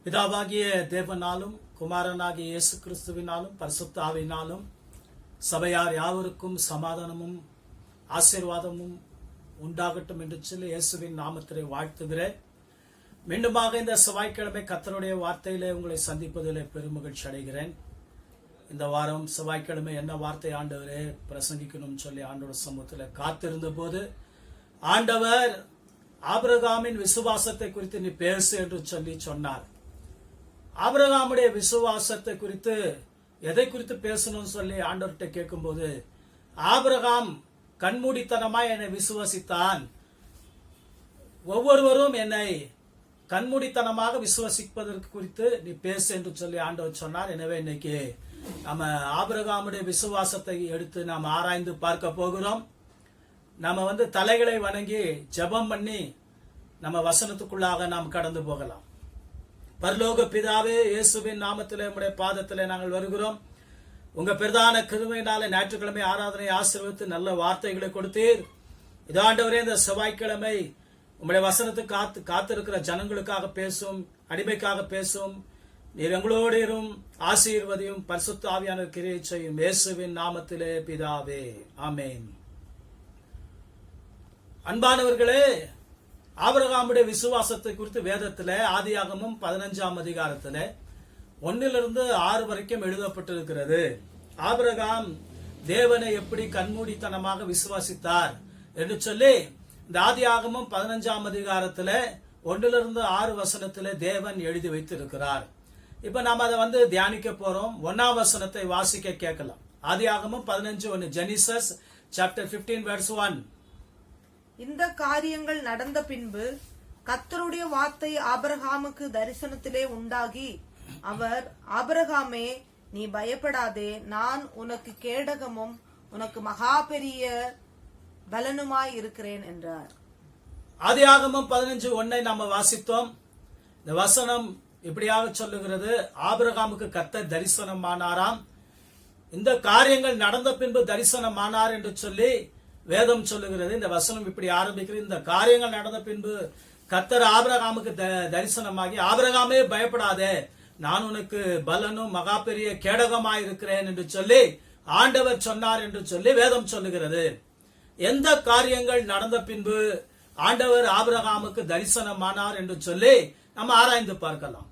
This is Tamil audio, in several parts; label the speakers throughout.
Speaker 1: பிதாவாகிய தேவனாலும் குமாரனாகிய இயேசு கிறிஸ்துவினாலும் பரிசுத்த ஆவியினாலும் சபையார் யாவருக்கும் சமாதானமும் ஆசீர்வாதமும் உண்டாகட்டும் என்று சொல்லி இயேசுவின் நாமத்திலே வாழ்த்துகிறேன். மீண்டுமாக இந்த செவ்வாய்க்கிழமை கர்த்தருடைய வார்த்தையிலே உங்களை சந்திப்பதிலே பெருமகிழ்ச்சி அடைகிறேன். இந்த வாரம் செவ்வாய்க்கிழமை என்ன வார்த்தை ஆண்டவரே பிரசங்கிக்கணும்னு சொல்லி ஆண்டவர் சமூகத்தில் காத்திருந்த போது ஆண்டவர் ஆபிரகாமின் விசுவாசத்தை குறித்து நீ பேசு என்று சொல்லி சொன்னார். ஆபிரகாமுடைய விசுவாசத்தை குறித்து எதை குறித்து பேசணும்னு சொல்லி ஆண்டவர்கிட்ட கேட்கும்போது, ஆபிரகாம் கண்மூடித்தனமாய் என்னை விசுவாசித்தான், ஒவ்வொருவரும் என்னை கண்மூடித்தனமாக விசுவாசிப்பதற்கு குறித்து நீ பேசு என்று சொல்லி ஆண்டவர் சொன்னார். எனவே இன்னைக்கு நம்ம ஆபிரகாமுடைய விசுவாசத்தை எடுத்து நாம் ஆராய்ந்து பார்க்க போகிறோம். நம்ம தலைகளை வணங்கி ஜெபம் பண்ணி நம்ம வசனத்துக்குள்ளாக நாம் கடந்து போகலாம். பரலோக பிதாவே, இயேசுவின் நாமத்திலே உம்முடைய பாதத்திலே நாங்கள் வருகிறோம். உங்க பிரதான கிருபையினாலே ஞாயிற்றுக்கிழமை ஆராதனை ஆசீர்வதித்து நல்ல வார்த்தைகளை கொடுத்தீர். இதாண்டவரே, இந்த செவ்வாய்க்கிழமை உம்முடைய வசனத்துக்கு காத்திருக்கிற ஜனங்களுக்காக பேசும், அடிமைக்காக பேசும். நீர் எங்களோடு இரும், ஆசீர்வதியும், பரிசுத்த ஆவியான கிரியை செய்யும். இயேசுவின் நாமத்திலே பிதாவே, ஆமென். அன்பானவர்களே, ஆபிரகாமுடைய விசுவாசத்தை குறித்து வேதத்தில் ஆதியாகமம் 15ஆம் அதிகாரத்தில் 1-6 வரைக்கும் எழுதப்பட்டிருக்கிறது. ஆபிரகாம் தேவனை எப்படி கண்மூடித்தனமாக விசுவாசித்தார் என்று சொல்லி இந்த ஆதியாகமம் 15ஆம் அதிகாரத்தில் 1-6 வசனத்தில் தேவன் எழுதி வைத்திருக்கிறார். இப்ப நாம அதை தியானிக்க போறோம். 1ஆம் வசனத்தை வாசிக்க கேட்கலாம். ஆதியாகமம் 15:1, ஜெனிசஸ் சாப்டர் 15 verse 1.
Speaker 2: இந்த காரியங்கள் நடந்த பின்பு கர்த்தருடைய வார்த்தை ஆபிரகாமுக்கு தரிசனத்திலே உண்டாகி, அவர், ஆபிரகாமே, நீ பயப்படாதே, நான் உனக்கு கேடகமும் உனக்கு மகா பெரிய பலனுமாய் இருக்கிறேன் என்றார்.
Speaker 1: ஆதியாகமம் 15:1 நாம வாசித்தோம். இந்த வசனம் இப்படியாக சொல்லுகிறது, ஆபிரகாமுக்கு கர்த்தர் தரிசனமானாராம். இந்த காரியங்கள் நடந்த பின்பு தரிசனமானார் என்று சொல்லி வேதம் சொல்லுகிறது. இந்த வசனம் இப்படி ஆரம்பிக்கிறது, இந்த காரியங்கள் நடந்த பின்பு கர்த்தர் ஆபிரகாமுக்கு தரிசனமாகி, ஆபிரகாமே பயப்படாதே, நான் உனக்கு பலனும் மகா பெரிய கேடகமாய் இருக்கிறேன் என்று சொல்லி ஆண்டவர் சொன்னார் என்று சொல்லி வேதம் சொல்லுகிறது. எந்த காரியங்கள் நடந்த பின்பு ஆண்டவர் ஆபிரகாமுக்கு தரிசனமானார் என்று சொல்லி நம்ம ஆராய்ந்து பார்க்கலாம்.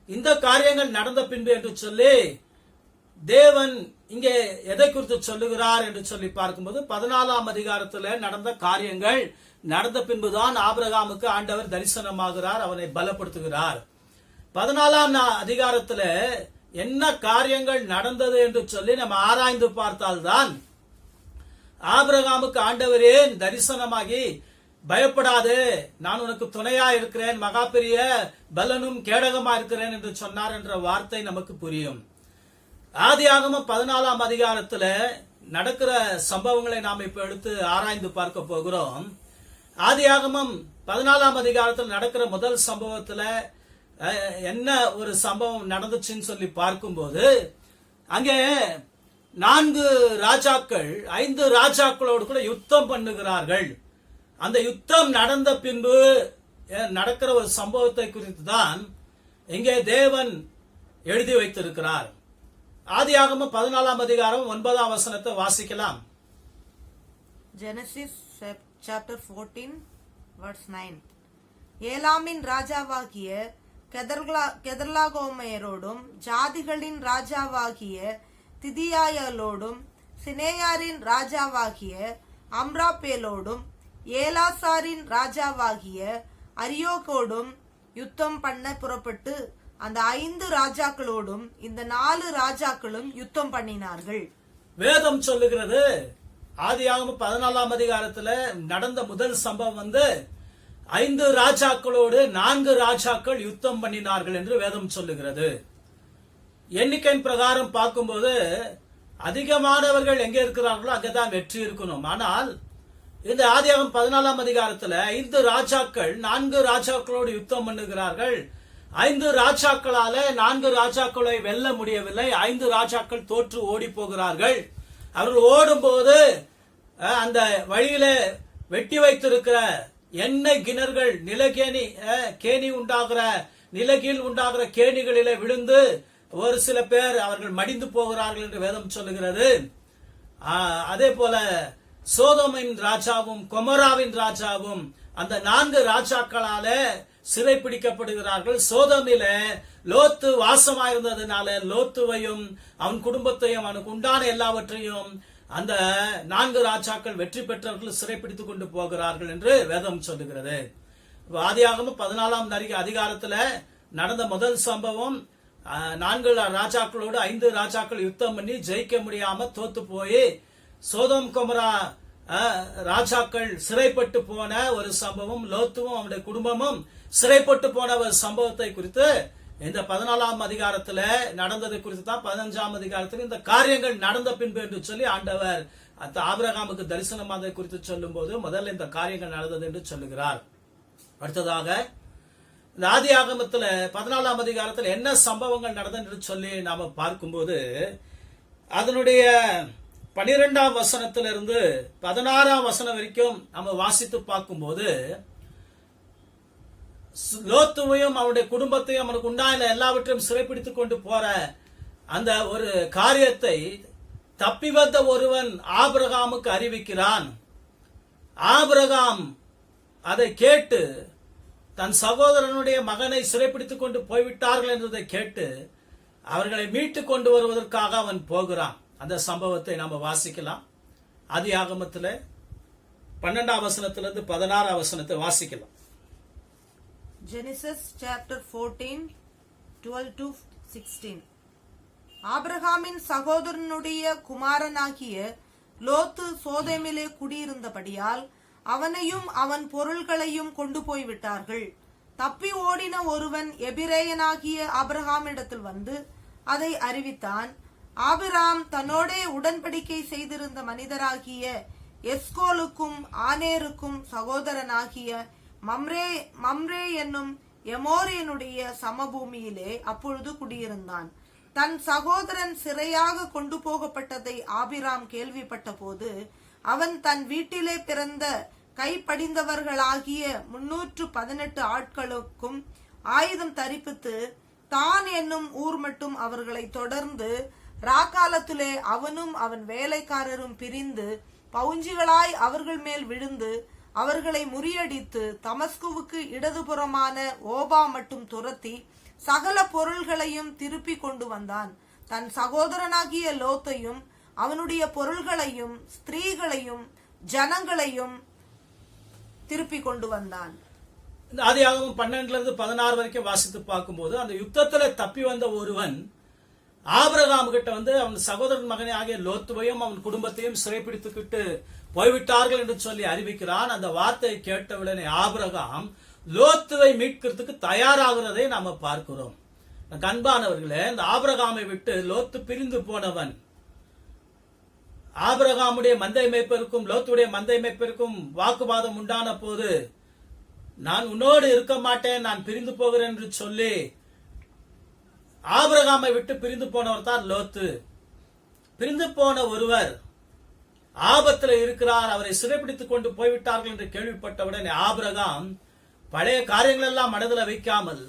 Speaker 1: இந்த காரியங்கள் நடந்த பின்பு என்று சொல்லி தேவன் இங்கே எதை குறித்து சொல்லுகிறார் என்று சொல்லி பார்க்கும்போது, 14ஆம் அதிகாரத்தில் நடந்த காரியங்கள் நடந்த பின்புதான் ஆபிரகாமுக்கு ஆண்டவர் தரிசனமாகிறார், அவனை பலப்படுத்துகிறார். 14ஆம் அதிகாரத்தில் என்ன காரியங்கள் நடந்தது என்று சொல்லி நம்ம ஆராய்ந்து பார்த்தால்தான் ஆபிரகாமுக்கு ஆண்டவர் ஏன் தரிசனமாகி, பயப்படாது, நான் உனக்கு துணையா இருக்கிறேன், மகா பெரிய பலனும் கேடகமா இருக்கிறேன் என்று சொன்னார் என்ற வார்த்தை நமக்கு புரியும். ஆதியாகமம் 14ஆம் அதிகாரத்துல நடக்கிற சம்பவங்களை நாம் இப்ப எடுத்து ஆராய்ந்து பார்க்க போகிறோம். ஆதியாகமம் 14ஆம் அதிகாரத்தில் நடக்கிற முதல் சம்பவத்துல என்ன ஒரு சம்பவம் நடந்துச்சுன்னு சொல்லி பார்க்கும்போது, அங்கே 4 ராஜாக்கள் 5 ராஜாக்களோடு கூட யுத்தம் பண்ணுகிறார்கள். அந்த யுத்தம் நடந்த பின்பு நடக்கிற ஒரு சம்பவத்தை குறித்து தான் இங்கே தேவன் எழுதி வைத்திருக்கிறார். ஆதியாகமம் 14ஆம் அதிகாரம் 9ஆம் வசனத்தை வாசிக்கலாம்.
Speaker 2: Genesis chapter 14 verse 9. ஏலாமின் ராஜாவாகிய கெதர்லாகோமேரோடும் ஜாதிகளின் ராஜாவாகிய திதியாயலோடும் சினேயாரின் ராஜாவாகிய அம்ராப்பேலோடும் ஏலாசாரின் ராஜாவாகிய அரியோகோடும் யுத்தம் பண்ண புறப்பட்டு அந்த 5 ராஜாக்களோடும் இந்த 4 ராஜாக்களும் யுத்தம் பண்ணினார்கள்.
Speaker 1: வேதம் சொல்லுகிறது, ஆதியாகமம் 14ஆம் அதிகாரத்துல நடந்த முதல் சம்பவம் 5 ராஜாக்களோடு 4 ராஜாக்கள் யுத்தம் பண்ணினார்கள் என்று வேதம் சொல்லுகிறது. எண்ணிக்கையின் பிரகாரம் பார்க்கும்போது அதிகமானவர்கள் எங்க இருக்கிறார்களோ அங்கதான் வெற்றி இருக்கணும். ஆனால் இந்த ஆதியாகமம் 14ஆம் அதிகாரத்துல 5 ராஜாக்கள் 4 ராஜாக்களோடு யுத்தம் பண்ணுகிறார்கள். 5 ராஜாக்களால 4 ராஜாக்களை வெல்ல முடியவில்லை. 5 ராஜாக்கள் தோற்று ஓடி போகிறார்கள். அவர்கள் ஓடும்போது அந்த வழியில வெட்டி வைத்திருக்கிற எண்ணெய் கிணறுகள், நிலக்கேணி கேணி உண்டாகிற நிலகீழ் உண்டாகிற கேணிகளிலே விழுந்து ஒரு சில பேர் அவர்கள் மடிந்து போகிறார்கள் என்று வேதம் சொல்லுகிறது. அதே போல சோதோமின் ராஜாவும் கொமோராவின் ராஜாவும் அந்த 4 ராஜாக்களால சிறை பிடிக்கப்படுகிறார்கள். சோதோமில லோத்து வாசமாயிருந்ததுனால லோத்துவையும் அவன் குடும்பத்தையும் அவனுக்கு உண்டான எல்லாவற்றையும் அந்த 4 ராஜாக்கள் வெற்றி பெற்றவர்கள் சிறைப்பிடித்துக் கொண்டு போகிறார்கள் என்று வேதம் சொல்லுகிறது. ஆதியாகமம் 14ஆம் அதிகாரத்துல நடந்த முதல் சம்பவம் 4 ராஜாக்களோடு 5 ராஜாக்கள் யுத்தம் பண்ணி ஜெயிக்க முடியாம தோத்து போய் சோதோம் கொமோரா ராஜாக்கள் சிறைப்பட்டு போன ஒரு சம்பவம், லோத்துவும் அவனுடைய குடும்பமும் சிறைப்பட்டு போன ஒரு சம்பவத்தை குறித்து இந்த 14ஆம் அதிகாரத்துல நடந்ததை குறித்து தான் 15ஆம் அதிகாரத்தில் இந்த காரியங்கள் நடந்த பின்பு என்று சொல்லி ஆண்டவர் ஆபிரகாமுக்கு தரிசனமானதை குறித்து சொல்லும் போது முதல்ல இந்த காரியங்கள் நடந்தது என்று சொல்லுகிறார். அடுத்ததாக இந்த ஆதி ஆகமத்துல 14ஆம் அதிகாரத்தில் என்ன சம்பவங்கள் நடந்தது என்று சொல்லி நாம பார்க்கும்போது அதனுடைய 12ஆம் வசனத்திலிருந்து 16ஆம் வசனம் வரைக்கும் நம்ம வாசித்து பார்க்கும்போது லோத்துவையும் அவனுடைய குடும்பத்தையும் அவனுக்கு உண்டான எல்லாவற்றையும் சிறைப்பிடித்துக் கொண்டு போற அந்த ஒரு காரியத்தை தப்பி வந்த ஒருவன் ஆபிரகாமுக்கு அறிவிக்கிறான். ஆபிரகாம் அதை கேட்டு தன் சகோதரனுடைய மகனை சிறைப்பிடித்துக் கொண்டு போய்விட்டார்கள் என்றதை கேட்டு அவர்களை மீட்டு கொண்டு வருவதற்காக அவன் போகிறான். அந்த சம்பவத்தை நாம வாசிக்கலாம். ஆதி ஆகமத்துல 12ஆம் வசனத்திலிருந்து 16ஆம் வசனத்தை வாசிக்கலாம்.
Speaker 2: Genesis chapter 14, 12 to 16. ஆபிரகாமின் சகோதரனுடைய குமாரனாகிய லோத்து சோதோமிலே குடியிருந்தபடியால் அவனையும் அவன் பொருள்களையும் கொண்டு போய்விட்டார்கள். தப்பி ஓடின ஒருவன் எபிரேயனாகிய ஆபிரகாமிடத்தில் வந்து அதை அறிவித்தான். ஆபிராம் தன்னோடே உடன்படிக்கை செய்திருந்த மனிதராகிய எஸ்கோலுக்கும் ஆனேருக்கும் சகோதரனாகிய மம்ரே என்னும் எமோரியனுடைய சமபூமியிலே அப்பொழுது குடியிருந்தான். தன் சகோதரன் சிறையாக கொண்டு போகப்பட்டதை ஆபிராம் கேள்விப்பட்ட போது அவன் தன் வீட்டிலே பிறந்த கைப்படிந்தவர்களாகிய 318 ஆட்களுக்கும் ஆயுதம் தரிப்பித்து தான் என்னும் ஊர் மட்டும் அவர்களை தொடர்ந்து ராக்காலத்திலே அவனும் அவன் வேலைக்காரரும் பிரிந்து பவுஞ்சிகளாய் அவர்கள் மேல் விழுந்து அவர்களை முறியடித்து தமஸ்குவுக்கு இடதுபுறமான ஓபா மட்டும் துரத்தி சகல பொருள்களையும் திருப்பி கொண்டு வந்தான். தன் சகோதரனாகிய லோத்தையும் அவனுடைய பொருள்களையும் ஸ்திரீகளையும் ஜனங்களையும் திருப்பி கொண்டு வந்தான்.
Speaker 1: இந்த ஆதியாகமம் 12 16 வரைக்கும் வாசித்து பார்க்கும்போது அந்த யுத்தத்துல தப்பி வந்த ஒருவன் ஆபிரகாம் கிட்ட வந்து அவன் சகோதரன் மகனே ஆகிய லோத்துவையும் அவன் குடும்பத்தையும் சிறைப்பிடித்துக்கிட்டு போய்விட்டார்கள் என்று சொல்லி அறிவிக்கிறான். அந்த வார்த்தையை கேட்டவுடனே ஆபிரகாம் லோத்துவை மீட்கிறதுக்கு தயாராகிறதை நாம பார்க்கிறோம். அன்பானவர்களே, இந்த ஆபிரகாமை விட்டு லோத்து பிரிந்து போனவன். ஆபிரகாமுடைய மந்தை மேய்ப்பருக்கும் லோத்துடைய மந்தை மேய்ப்பருக்கும் வாக்குவாதம் உண்டான போது நான் உன்னோடு இருக்க மாட்டேன், நான் பிரிந்து போகிறேன் என்று சொல்லி ஆபிரகாமை விட்டு பிரிந்து போனவர் தான் லோத்து. பிரிந்து போன ஒருவர் ஆபத்தில் இருக்கிறார், அவரை சிறைப்பிடித்துக் கொண்டு போய்விட்டார்கள் என்று கேள்விப்பட்டவுடனே ஆபிரகாம் பழைய காரியங்கள் எல்லாம் மனதில் வைக்காமல்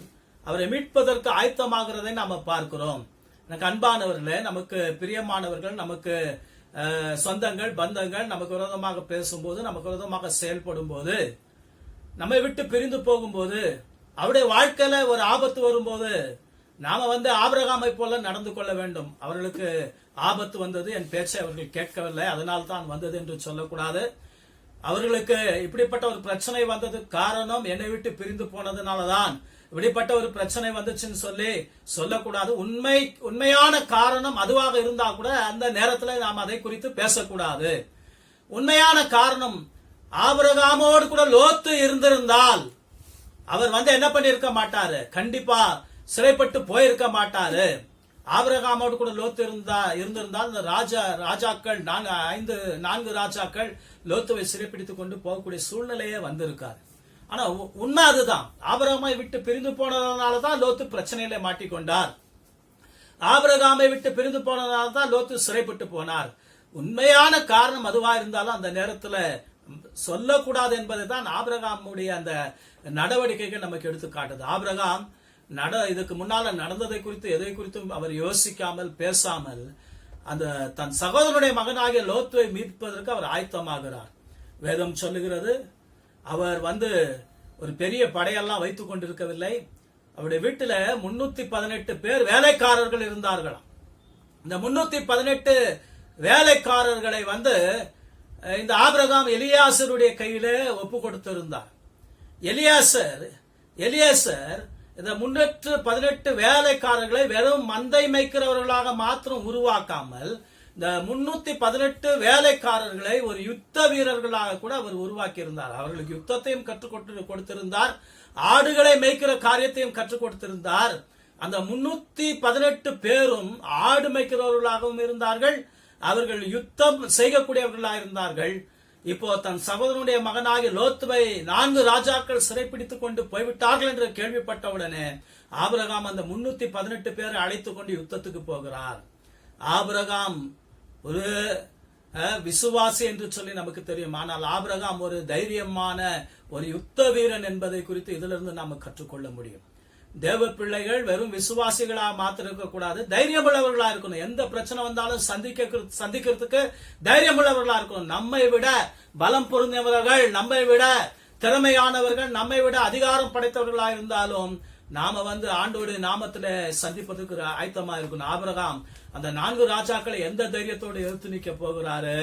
Speaker 1: அவரை மீட்பதற்கு ஆயத்தமாகிறதை நாம பார்க்கிறோம். எனக்கு அன்பானவர்களே, நமக்கு பிரியமானவர்கள், நமக்கு சொந்தங்கள் பந்தங்கள் நமக்கு விரோதமாக பேசும்போது, நமக்கு விரோதமாக செயல்படும் போது, நம்மை விட்டு பிரிந்து போகும்போது, அவருடைய வாழ்க்கையில ஒரு ஆபத்து வரும்போது நாம வந்து ஆபிரகாமை போல நடந்து கொள்ள வேண்டும். அவர்களுக்கு ஆபத்து வந்தது, என் பேச்சை அவர்கள் கேட்கவில்லை, அதனால் தான் வந்தது என்று சொல்லக்கூடாது. அவர்களுக்கு இப்படிப்பட்ட ஒரு பிரச்சனை வந்தது காரணம் என்னை விட்டு பிரிந்து போனதுனாலதான் இப்படிப்பட்ட ஒரு பிரச்சனை வந்துச்சுன்னு சொல்லி சொல்லக்கூடாது. உண்மையான காரணம் அதுவாக இருந்தா கூட அந்த நேரத்துல நாம் அதை குறித்து பேசக்கூடாது. உண்மையான காரணம் ஆபிரகாமோடு கூட லோத்து இருந்திருந்தால் அவர் வந்து என்ன பண்ணிருக்க மாட்டாரு, கண்டிப்பா சிறைப்பட்டு போயிருக்க மாட்டாரு. ஆபிரகாமோடு கூட லோத்து இருந்திருந்தால் இந்த ராஜாக்கள் 4 ராஜாக்கள் லோத்துவை சிறைப்பிடித்துக் கொண்டு போகக்கூடிய சூழ்நிலையே வந்திருக்காரு. ஆனா உண்மை அதுதான். ஆபிரகாமை விட்டு பிரிந்து போனதுனாலதான் லோத்து பிரச்சனையில மாட்டிக்கொண்டார். ஆபிரகாமை விட்டு பிரிந்து போனதுனாலதான் லோத்து சிறைப்பட்டு போனார். உண்மையான காரணம் அதுவா இருந்தாலும் அந்த நேரத்துல சொல்லக்கூடாது என்பதை தான் ஆபிரகாமுடைய அந்த நடவடிக்கைகள் நமக்கு எடுத்து காட்டுது. ஆபிரகாம் இதுக்கு முன்னால நடந்ததை குறித்து எதை குறித்தும் அவர் யோசிக்காமல் பேசாமல் அந்த தன் சகோதரனுடைய மகனாகிய லோத்துவை மீட்பதற்கு அவர் ஆயத்தமாகிறார். வேதம் சொல்லுகிறது, அவர் ஒரு பெரிய படையெல்லாம் வைத்துக் கொண்டிருக்கவில்லை. அவருடைய வீட்டில 318 பேர் வேலைக்காரர்கள் இருந்தார்களாம். இந்த 318 வேலைக்காரர்களை இந்த ஆபிரகாம் எலியாசருடைய கையில ஒப்பு கொடுத்திருந்தார். எலியாசர் இந்த 318 வேலைக்காரர்களை வெறும் மந்தை மேய்க்கிறவர்களாக மாத்திரம் உருவாக்காமல் இந்த 318 வேலைக்காரர்களை ஒரு யுத்த வீரர்களாக கூட அவர் உருவாக்கி இருந்தார். அவர்களுக்கு யுத்தத்தையும் கற்றுக் கொடுத்திருந்தார், ஆடுகளை மேய்க்கிற காரியத்தையும் கற்றுக் கொடுத்திருந்தார். அந்த 318 பேரும் ஆடு மேய்க்கிறவர்களாகவும் இருந்தார்கள், அவர்கள் யுத்தம் செய்யக்கூடியவர்களாக இருந்தார்கள். இப்போ தன் சகோதரனுடைய மகனாகிய லோத்துவை 4 ராஜாக்கள் சிறைப்பிடித்துக் கொண்டு போய்விட்டார்கள் என்று கேள்விப்பட்டவுடனே ஆபிரகாம் அந்த 318 பேரை அழைத்துக் கொண்டு யுத்தத்துக்கு போகிறார். ஆபிரகாம் ஒரு விசுவாசி என்று சொல்லி நமக்கு தெரியும். ஆனால் ஆபிரகாம் ஒரு தைரியமான ஒரு யுத்த வீரன் என்பதை குறித்து இதிலிருந்து நாம கற்றுக்கொள்ள முடியும். தேவ பிள்ளைகள் வெறும் விசுவாசிகளா மாத்திரம் இருக்கக்கூடாது, தைரியம் உள்ளவர்களா இருக்கணும். எந்த பிரச்சனை வந்தாலும் சந்திக்கிறதுக்கு தைரியம் உள்ளவர்களா இருக்கணும். நம்மை விட பலம் பொருந்தியவர்கள், நம்மை விட திறமையானவர்கள், நம்மை விட அதிகாரம் படைத்தவர்களா இருந்தாலும் நாம ஆண்டோடைய நாமத்துல சந்திப்பதற்கு ஆயத்தமா இருக்கணும். ஆபிரகாம் அந்த 4 ராஜாக்களை எந்த தைரியத்தோடு எதிர்த்து நிக்க போகிறாரு?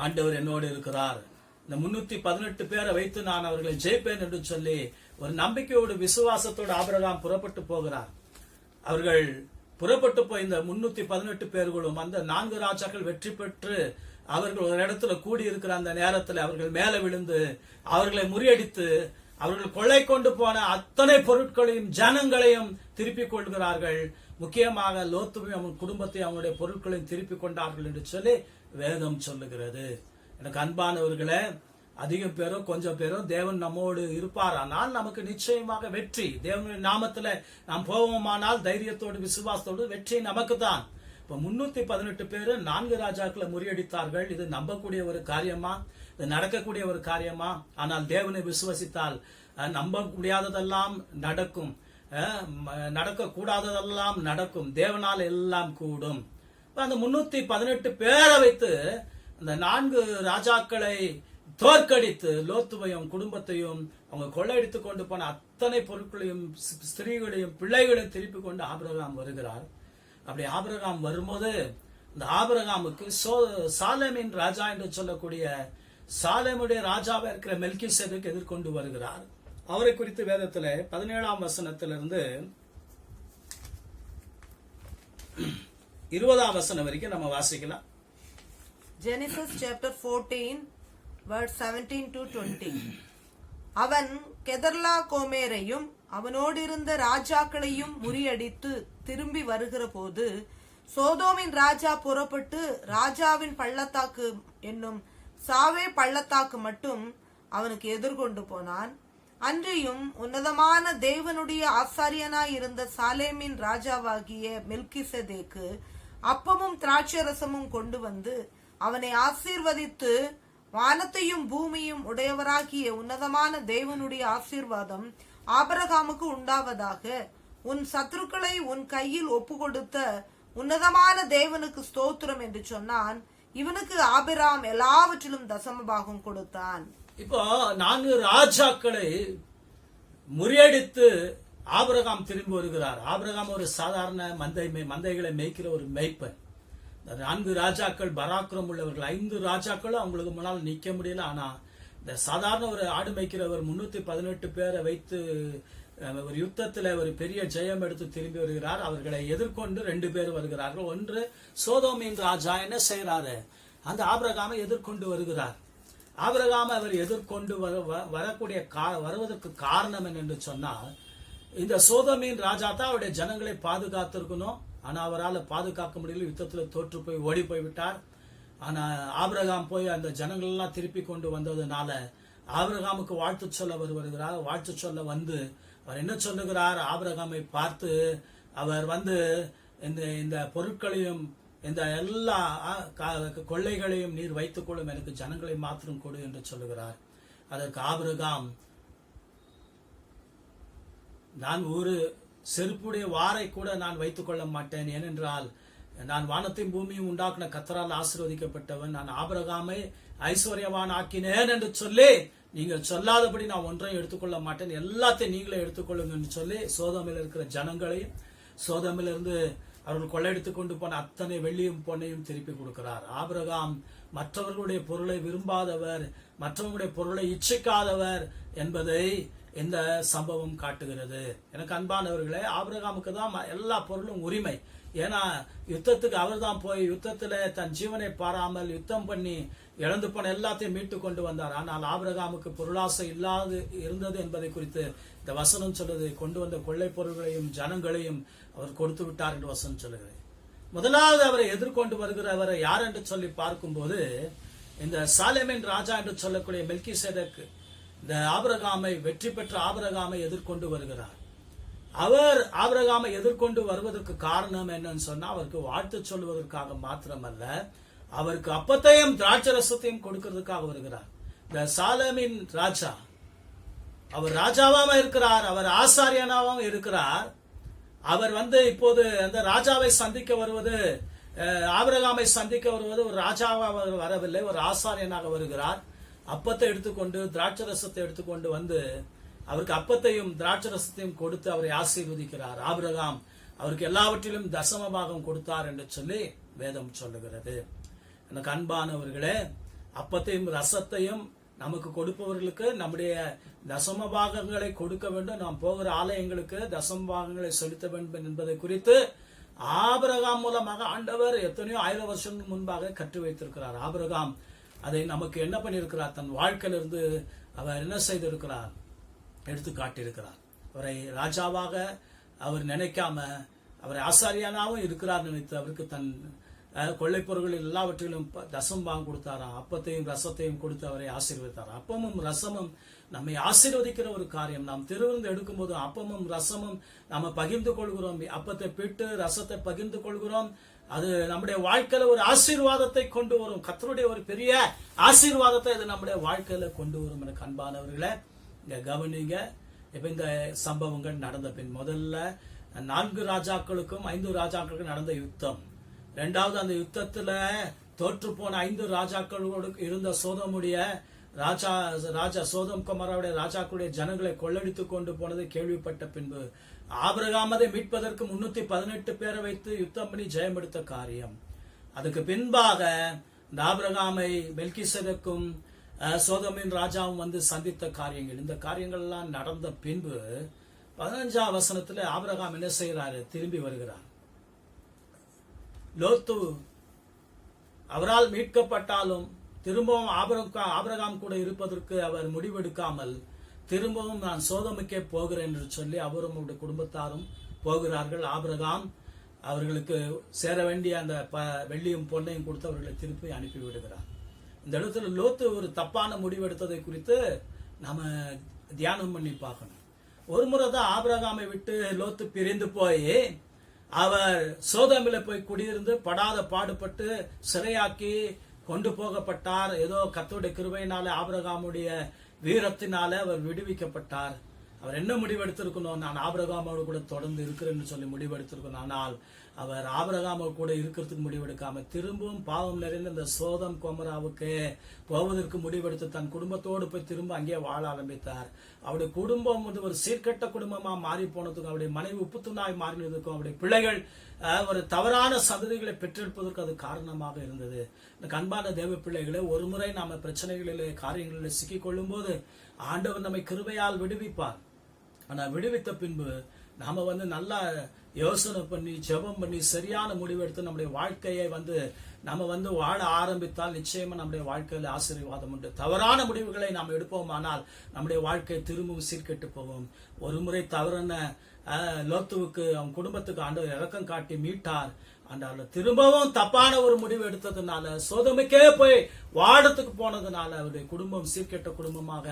Speaker 1: ஆண்டவர் என்னோடு இருக்கிறார், இந்த 318 பேரை வைத்து நான் அவர்களை ஜெயிப்பேன் என்று சொல்லி ஒரு நம்பிக்கையோடு விசுவாசத்தோடு ஆபிரகாம் புறப்பட்டு போகிறார். அவர்கள் புறப்பட்டு போய் இந்த 318 பேர்களும் அந்த 4 ராஜாக்கள் வெற்றி பெற்று அவர்கள் ஒரு இடத்துல கூடி இருக்கிற அந்த நேரத்தில் அவர்கள் மேலே விழுந்து அவர்களை முறியடித்து அவர்கள் கொள்ளை கொண்டு போன அத்தனை பொருட்களையும் ஜனங்களையும் திருப்பிக் கொள்கிறார்கள். முக்கியமாக லோத்துவையும் அவன் குடும்பத்தையும் அவனுடைய பொருட்களையும் திருப்பிக் கொண்டார்கள் என்று சொல்லி வேதம் சொல்லுகிறது. எனக்கு அன்பானவர்களே, அதிக பேரோ கொஞ்சம் பேரோ தேவன் நம்மோடு இருப்பார். ஆனால் நமக்கு நிச்சயமாக வெற்றி தேவனுடைய நாமத்துல நாம் போவோமானால் தைரியத்தோடு விசுவாசத்தோடு வெற்றி நமக்கு தான். இப்ப 318 பேரு 4 ராஜாக்களை முறியடித்தார்கள். இது நம்பக்கூடிய ஒரு காரியமா? இது நடக்கக்கூடிய ஒரு காரியமா? ஆனால் தேவனை விசுவசித்தால் நம்ப முடியாததெல்லாம் நடக்கும், நடக்க கூடாததெல்லாம் நடக்கும், தேவனால் எல்லாம் கூடும். அந்த 318 பேரை வைத்து அந்த 4 ராஜாக்களை தோற்கடித்து லோத்துவையும் குடும்பத்தையும் அவங்க கொள்ளையடித்துக் கொண்டு போன அத்தனை பொருட்களையும் ஸ்திரீகளையும் பிள்ளைகளையும் திருப்பி கொண்டு ஆபிரகாம் வருகிறார். அப்படி ஆபிரகாம் வரும்போது இந்த ஆபிரகாமுக்கு சாலேமின் ராஜா என்று சொல்லக்கூடிய சாலேமுடைய ராஜாவா இருக்கிற மெல்கிசேதேக்கு எதிர்கொண்டு வருகிறார். அவரை குறித்து வேதத்துல 17ஆம் வசனத்திலிருந்து 20ஆம் வசனம் வரைக்கும் நம்ம வாசிக்கலாம்.
Speaker 2: Genesis chapter 14 verse 17 to 20. அவன் கெதர்லா கோமேரையும் அவனோடு இருந்த ராஜாக்களையும் முறியடித்து திரும்பி வருகிற போது சோதோமின் ராஜா புறப்பட்டு ராஜாவின் பள்ளத்தாக்கு என்னும் சாவே பள்ளத்தாக்கு மட்டும் அவனுக்கு எதிர்கொண்டு போனான். அன்றியும் உன்னதமான தேவனுடைய ஆசாரியனாய் இருந்த சாலேமின் ராஜாவாகிய மெல்கிசேதேக்கு அப்பமும் திராட்சரசமும் கொண்டு வந்து அவனை ஆசீர்வதித்து, வானத்தையும் பூமியும் உடையவராகிய உன்னதமான தேவனுடைய ஆசீர்வாதம் ஆபிரகாமுக்கு உண்டாவதாக, உன் சத்துருக்களை உன் கையில் ஒப்பு கொடுத்த உன்னதமான தேவனுக்கு ஸ்தோத்திரம் என்று சொன்னான். இவனுக்கு ஆபிராம் எல்லாவற்றிலும் தசமபாகம் கொடுத்தான்.
Speaker 1: இப்போ 4 ராஜாக்களை முறியடித்து ஆபிரகாம் திரும்பி வருகிறார். ஆபிரகாம் ஒரு சாதாரண மந்தைகளை மேய்க்கிற ஒரு மேய்ப்பன். 4 ராஜாக்கள் பராக்கிரம் உள்ளவர்கள். 5 ராஜாக்களும் அவங்களுக்கு முன்னால் நிக்க முடியல. ஆனா இந்த சாதாரண ஒரு ஆடு மேய்க்கிறவர் 318 பேரை வைத்து ஒரு யுத்தத்துல ஒரு பெரிய ஜெயம் எடுத்து திரும்பி வருகிறார். அவர்களை எதிர்கொண்டு 2 பேர் வருகிறார்கள். ஒன்று சோதோமின் ராஜா என்ன செய்யறாரு, அந்த ஆபிரகாமை எதிர்கொண்டு வருகிறார். ஆபிரகாமை அவர் எதிர்கொண்டு வருவதற்கு காரணம் என்னென்று சொன்னால், இந்த சோதோமின் ராஜா தான் அவருடைய ஜனங்களை பாதுகாத்திருக்கணும். ஆனா அவரால் பாதுகாக்க முடியல, யுத்தத்துல தோற்று போய் ஓடி போய்விட்டார். ஆனா ஆபிரகாம் போய் அந்த ஜனங்கள் எல்லாம் திருப்பி கொண்டு வந்ததுனால ஆபிரகாமுக்கு வாழ்த்து சொல்ல வருகிறார். வாழ்த்து சொல்ல வந்து அவர் என்ன சொல்லுகிறார், ஆபிரகாமை பார்த்து அவர் இந்த பொருட்களையும் இந்த எல்லா கொள்ளைகளையும் நீர் வைத்துக் கொள்ளும், எனக்கு ஜனங்களை மாத்திரம் கொடு என்று சொல்லுகிறார். அதற்கு ஆபிரகாம் நான் ஒரு செருப்புடைய வாரை கூட நான் வைத்துக் கொள்ள மாட்டேன், ஏனென்றால் நான் வானத்தையும் பூமியும் உண்டாக்குன கர்த்தரால் ஆசீர்வதிக்கப்பட்டவன், நான் ஆபிரகாமை ஐஸ்வர்யவான் ஆக்கினேன் என்று சொல்லி நீங்கள் சொல்லாதபடி நான் ஒன்றையும் எடுத்துக்கொள்ள மாட்டேன், எல்லாத்தையும் நீங்களே எடுத்துக்கொள்ளுங்க என்று சொல்லி சோதோமில் இருக்கிற ஜனங்களையும் சோதோமிலிருந்து அவர்கள் கொள்ளையடித்துக் கொண்டு போன அத்தனை வெள்ளியும் பொன்னையும் திருப்பி கொடுக்கிறார். ஆபிரகாம் மற்றவர்களுடைய பொருளை விரும்பாதவர், மற்றவர்களுடைய பொருளை இச்சிக்காதவர் என்பதை இந்த சம்பவம் காட்டுகிறது. எனக்கு அன்பானவர்களே, ஆபிரகாமுக்கு தான் எல்லா பொருளும் உரிமை. ஏன்னா யுத்தத்துக்கு அவர் தான் போய் யுத்தத்துல தன் ஜீவனை பாராமல் யுத்தம் பண்ணி இழந்து போன எல்லாத்தையும் மீட்டு கொண்டு வந்தார். ஆனால் ஆபிரகாமுக்கு பொருளாசை இல்லாது இருந்தது என்பதை குறித்து இந்த வசனம் சொல்லுது. கொண்டு வந்த கொள்ளை பொருள்களையும் ஜனங்களையும் அவர் கொடுத்து விட்டார் என்று வசனம் சொல்லுகிறது. முதலாவது அவரை எதிர்கொண்டு வருகிறவரை யார் என்று சொல்லி பார்க்கும்போது, இந்த சாலேமின் ராஜா என்று சொல்லக்கூடிய மெல்கிசேதேக்கு இந்த ஆபிரகாமை, வெற்றி பெற்ற ஆபிரகாமை எதிர்கொண்டு வருகிறார். அவர் ஆபிரகாமை எதிர்கொண்டு வருவதற்கு காரணம் என்னன்னு சொன்னா, அவருக்கு வாழ்த்து சொல்வதற்காக மாத்திரமல்ல, அவருக்கு அப்பத்தையும் திராட்சரசத்தையும் கொடுக்கிறதுக்காக வருகிறார். இந்த சாலேமின் ராஜா, அவர் ராஜாவாக இருக்கிறார், அவர் ஆசாரியனாகவும் இருக்கிறார். அவர் இப்போது அந்த ராஜாவை சந்திக்க வருவது, ஆபிரகாமை சந்திக்க வருவது ஒரு ராஜாவாக வரவில்லை, ஒரு ஆசாரியனாக வருகிறார். அப்பத்தை எடுத்துக்கொண்டு திராட்சரசத்தை எடுத்துக்கொண்டு வந்து அவருக்கு அப்பத்தையும் திராட்சரசத்தையும் கொடுத்து அவரை ஆசீர்வதிக்கிறார். ஆபிரகாம் அவருக்கு எல்லாவற்றிலும் தசம பாகம் கொடுத்தார் என்று சொல்லி வேதம் சொல்லுகிறது. எனக்கு அன்பானவர்களே, அப்பத்தையும் ரசத்தையும் நமக்கு கொடுப்பவர்களுக்கு நம்முடைய தசம பாகங்களை கொடுக்க வேண்டும், நாம் போகிற ஆலயங்களுக்கு தசம பாகங்களை செலுத்த வேண்டும் என்பதை குறித்து ஆபிரகாம் மூலமாக ஆண்டவர் எத்தனையோ 1000 வருஷங்களுக்கு முன்பாக கற்று வைத்திருக்கிறார். ஆபிரகாம் அதை நமக்கு என்ன பண்ணியிருக்கிறார், தன் வாழ்க்கையிலிருந்து அவர் என்ன செய்திருக்கிறார், எடுத்து காட்டியிருக்கிறார். அவரை ராஜாவாக அவர் நினைக்காம அவரை ஆசாரியானாவும் இருக்கிறார் நினைத்து அவருக்கு தன் கொள்ளை பொருள்கள் எல்லாவற்றிலும் தசம்பாகம் கொடுத்தாராம். அப்பத்தையும் ரசத்தையும் கொடுத்து அவரை ஆசீர்வதித்தார். அப்பமும் ரசமும் நம்மை ஆசீர்வதிக்கிற ஒரு காரியம். நாம் திருவிருந்து எடுக்கும் போது அப்பமும் ரசமும் நாம பகிர்ந்து கொள்கிறோம். அப்பத்தை பிட்டு ரசத்தை பகிர்ந்து கொள்கிறோம். அது நம்முடைய வாழ்க்கையில ஒரு ஆசீர்வாதத்தை கொண்டு வரும். கர்த்தருடைய ஒரு பெரிய ஆசீர்வாதத்தை அது நம்முடைய வாழ்க்கையில கொண்டு வரும். எனக்கு அன்பானவர்களே, இங்க கவனிங்க. இப்ப இந்த சம்பவங்கள் நடந்த பின் முதல்ல 4 ராஜாக்களுக்கும் 5 ராஜாக்களுக்கும் நடந்த யுத்தம். இரண்டாவது அந்த யுத்தத்துல தோற்று போன 5 ராஜாக்களோடு இருந்த சோதமுடைய ராஜா சோதம் குமாராவுடைய ராஜாக்களுடைய ஜனங்களை கொள்ளடித்துக் கொண்டு போனதை கேள்விப்பட்ட பின்பு ஆபிரகாம் அதை மீட்பதற்கு 318 பேரை வைத்து யுத்தம் பண்ணி ஜெயம் எடுத்த காரியம். அதுக்கு பின்பாக இந்த ஆபிரகாமை மெல்கிசேதேக்கும் சோதமின் ராஜாவும் சந்தித்த காரியங்கள், இந்த காரியங்கள் எல்லாம் நடந்த பின்பு 15ஆம் வசனத்துல ஆபிரகாம் என்ன செய்யறாரு, திரும்பி வருகிறார். லோத்து அவரால் மீட்கப்பட்டாலும் திரும்பவும் ஆபிரகாம் கூட இருப்பதற்கு அவர் முடிவெடுக்காமல் திரும்பவும் நான் சோதமுக்கே போகிறேன் என்று சொல்லி அவரும் அவருடைய குடும்பத்தாரும் போகிறார்கள். ஆபிரகாம் அவர்களுக்கு சேர வேண்டிய அந்த வெள்ளியும் பொன்னையும் கொடுத்து அவர்களை திருப்பி அனுப்பி விடுகிறார். இந்த இடத்துல லோத்து ஒரு தப்பான முடிவெடுத்ததை குறித்து நாம தியானம் பண்ணி பார்க்கணும். ஒரு முறை தான் ஆபிரகாமை விட்டு லோத்து பிரிந்து போய் அவர் சோதோமில போய் குடியிருந்து படாத பாடுபட்டு சிறையாக்கி கொண்டு போகப்பட்டார். ஏதோ கர்த்தருடைய கிருபையினால ஆபிரகாமுடைய வீரத்தினால அவர் விடுவிக்கப்பட்டார். அவர் என்ன முடிவெடுத்திருக்கணும், நான் ஆபிரகாமோடு கூட தொடர்ந்து இருக்கிறேன்னு சொல்லி முடிவெடுத்திருக்கணும். ஆனால் அவர் ஆபிரகாமோடு கூட இருக்கிறதுக்கு முடிவெடுக்காம திரும்பவும் பாவம் நிறைந்த இந்த சோதம் கொமராவுக்கு போவதற்கு முடிவெடுத்து தன் குடும்பத்தோடு போய் திரும்ப அங்கே வாழ ஆரம்பித்தார். அவருடைய குடும்பம் ஒரு சீர்கெட்ட குடும்பமா மாறி போனதுக்கும், அவருடைய மனைவி உப்புத்துணாய் மாறினதுக்கும், அவருடைய பிள்ளைகள் ஒரு தவறான சந்ததிகளை பெற்றெடுப்பதற்கு அது காரணமாக இருந்தது. இந்த அன்பான தேவ பிள்ளைகளை, ஒரு முறை நாம பிரச்சனைகளிலே காரியங்களிலே சிக்கிக் கொள்ளும் போது ஆண்டவர் நம்மை கிருபையால் விடுவிப்பார். ஆனா விடுவித்த பின்பு நாம நல்லா யோசனை பண்ணி ஜெபம் பண்ணி சரியான முடிவெடுத்து நம்முடைய வாழ்க்கையை நாம வாழ ஆரம்பித்தால் நிச்சயமா நம்முடைய வாழ்க்கையில ஆசீர்வாதம் உண்டு. தவறான முடிவுகளை நாம் எடுப்போமானால் நம்முடைய வாழ்க்கை திரும்பவும் சீர்கெட்டு போவோம். ஒரு முறை தவறான லோத்துவுக்கு அவன் குடும்பத்துக்கு ஆண்டவர் இரக்கம் காட்டி மீட்டார். ஆண்டாள் திரும்பவும் தப்பான ஒரு முடிவு எடுத்ததுனால சோதமுக்கே போய் வாடத்துக்கு போனதுனால அவருடைய குடும்பம் சீர்கெட்ட குடும்பமாக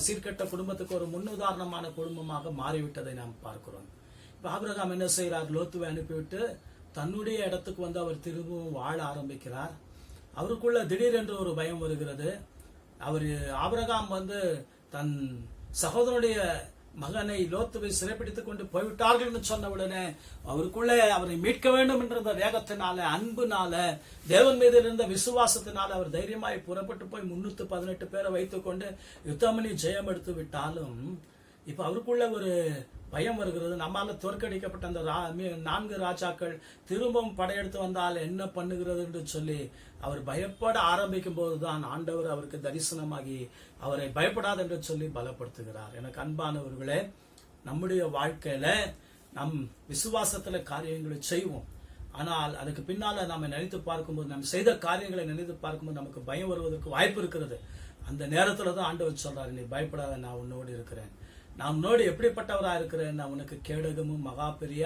Speaker 1: சீர்கெட்ட குடும்பத்துக்கு ஒரு முன்னுதாரணமான குடும்பமாக மாறிவிட்டதை நாம் பார்க்கிறோம். இப்ப ஆபிரகாம் என்ன செய்யறார், லோத்துவை அனுப்பிவிட்டு தன்னுடைய இடத்துக்கு அவர் திரும்பவும் வாழ ஆரம்பிக்கிறார். அவருக்குள்ள திடீரென்று ஒரு பயம் வருகிறது. அவர் ஆபிரகாம் தன் சகோதரனுடைய மகனை லோத்துவை சிறைப்பிடித்துக் கொண்டு போய்விட்டார்கள் என்று சொன்ன உடனே அவருக்குள்ளே அவரை மீட்க வேண்டும் என்ற வேகத்தினால, அன்புனால, தேவன் மீது இருந்த விசுவாசத்தினால அவர் தைரியமாய் புறப்பட்டு போய் 318 பேரை வைத்துக் கொண்டு யுத்தம் பண்ணி ஜெயம் எடுத்து விட்டாலும் இப்ப அவருக்குள்ள ஒரு பயம் வருகிறது. நம்மால தோற்கடிக்கப்பட்ட அந்த 4 ராஜாக்கள் திரும்பவும் படையெடுத்து வந்தால் என்ன பண்ணுகிறது என்று சொல்லி அவர் பயப்பட ஆரம்பிக்கும் போதுதான் ஆண்டவர் அவருக்கு தரிசனமாகி அவரை பயப்படாது என்று சொல்லி பலப்படுத்துகிறார். எனக்கு அன்பானவர்களே, நம்முடைய வாழ்க்கையில நம் விசுவாசத்துல காரியங்களை செய்வோம். ஆனால் அதுக்கு பின்னால நாம நினைத்து பார்க்கும்போது, நம்ம செய்த காரியங்களை நினைத்து பார்க்கும்போது நமக்கு பயம் வருவதற்கு வாய்ப்பு இருக்கிறது. அந்த நேரத்துல தான் ஆண்டவர் சொல்றாரு, நீ பயப்படாத, நான் உன்னோடு இருக்கிறேன். நான் உன்னோடு எப்படிப்பட்டவரா இருக்கிறேன், நான் உனக்கு கேடகமும் மகா பெரிய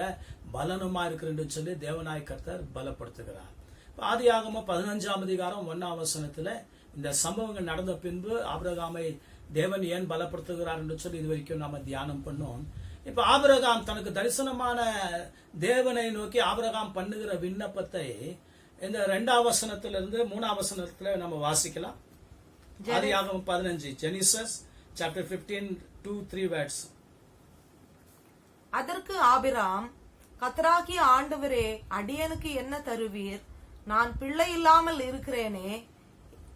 Speaker 1: பலனுமா இருக்கிறேன் என்று சொல்லி தேவனாய் கர்த்தர் பலப்படுத்துகிறார். ஆதியாகமம் 15ஆம் அதிகாரம் 1ஆம் வசனத்துல இந்த சம்பவங்கள் நடந்த பின்பு ஆபிரகாமை தேவன் ஏன் பலப்படுத்துகிறார் என்று சொல்லி இது வரைக்கும் நாம தியானம் பண்ணோம். இப்ப ஆபிரகாம் தனக்கு தரிசனமான தேவனை நோக்கி ஆபிரகாம் பண்ணுகிற விண்ணப்பத்தை இந்த 2ஆம் வசனத்திலிருந்து 3ஆம் வசனத்துல நம்ம வாசிக்கலாம். ஆதியாகமம் 15, ஜெனிசஸ் chapter 15, 2-3 words.
Speaker 2: அதற்கு ஆபிராம், கர்த்தராகிய ஆண்டவரே, அடியனுக்கு என்ன தருவீர்? நான் பிள்ளை இல்லாமல் இருக்கிறேனே.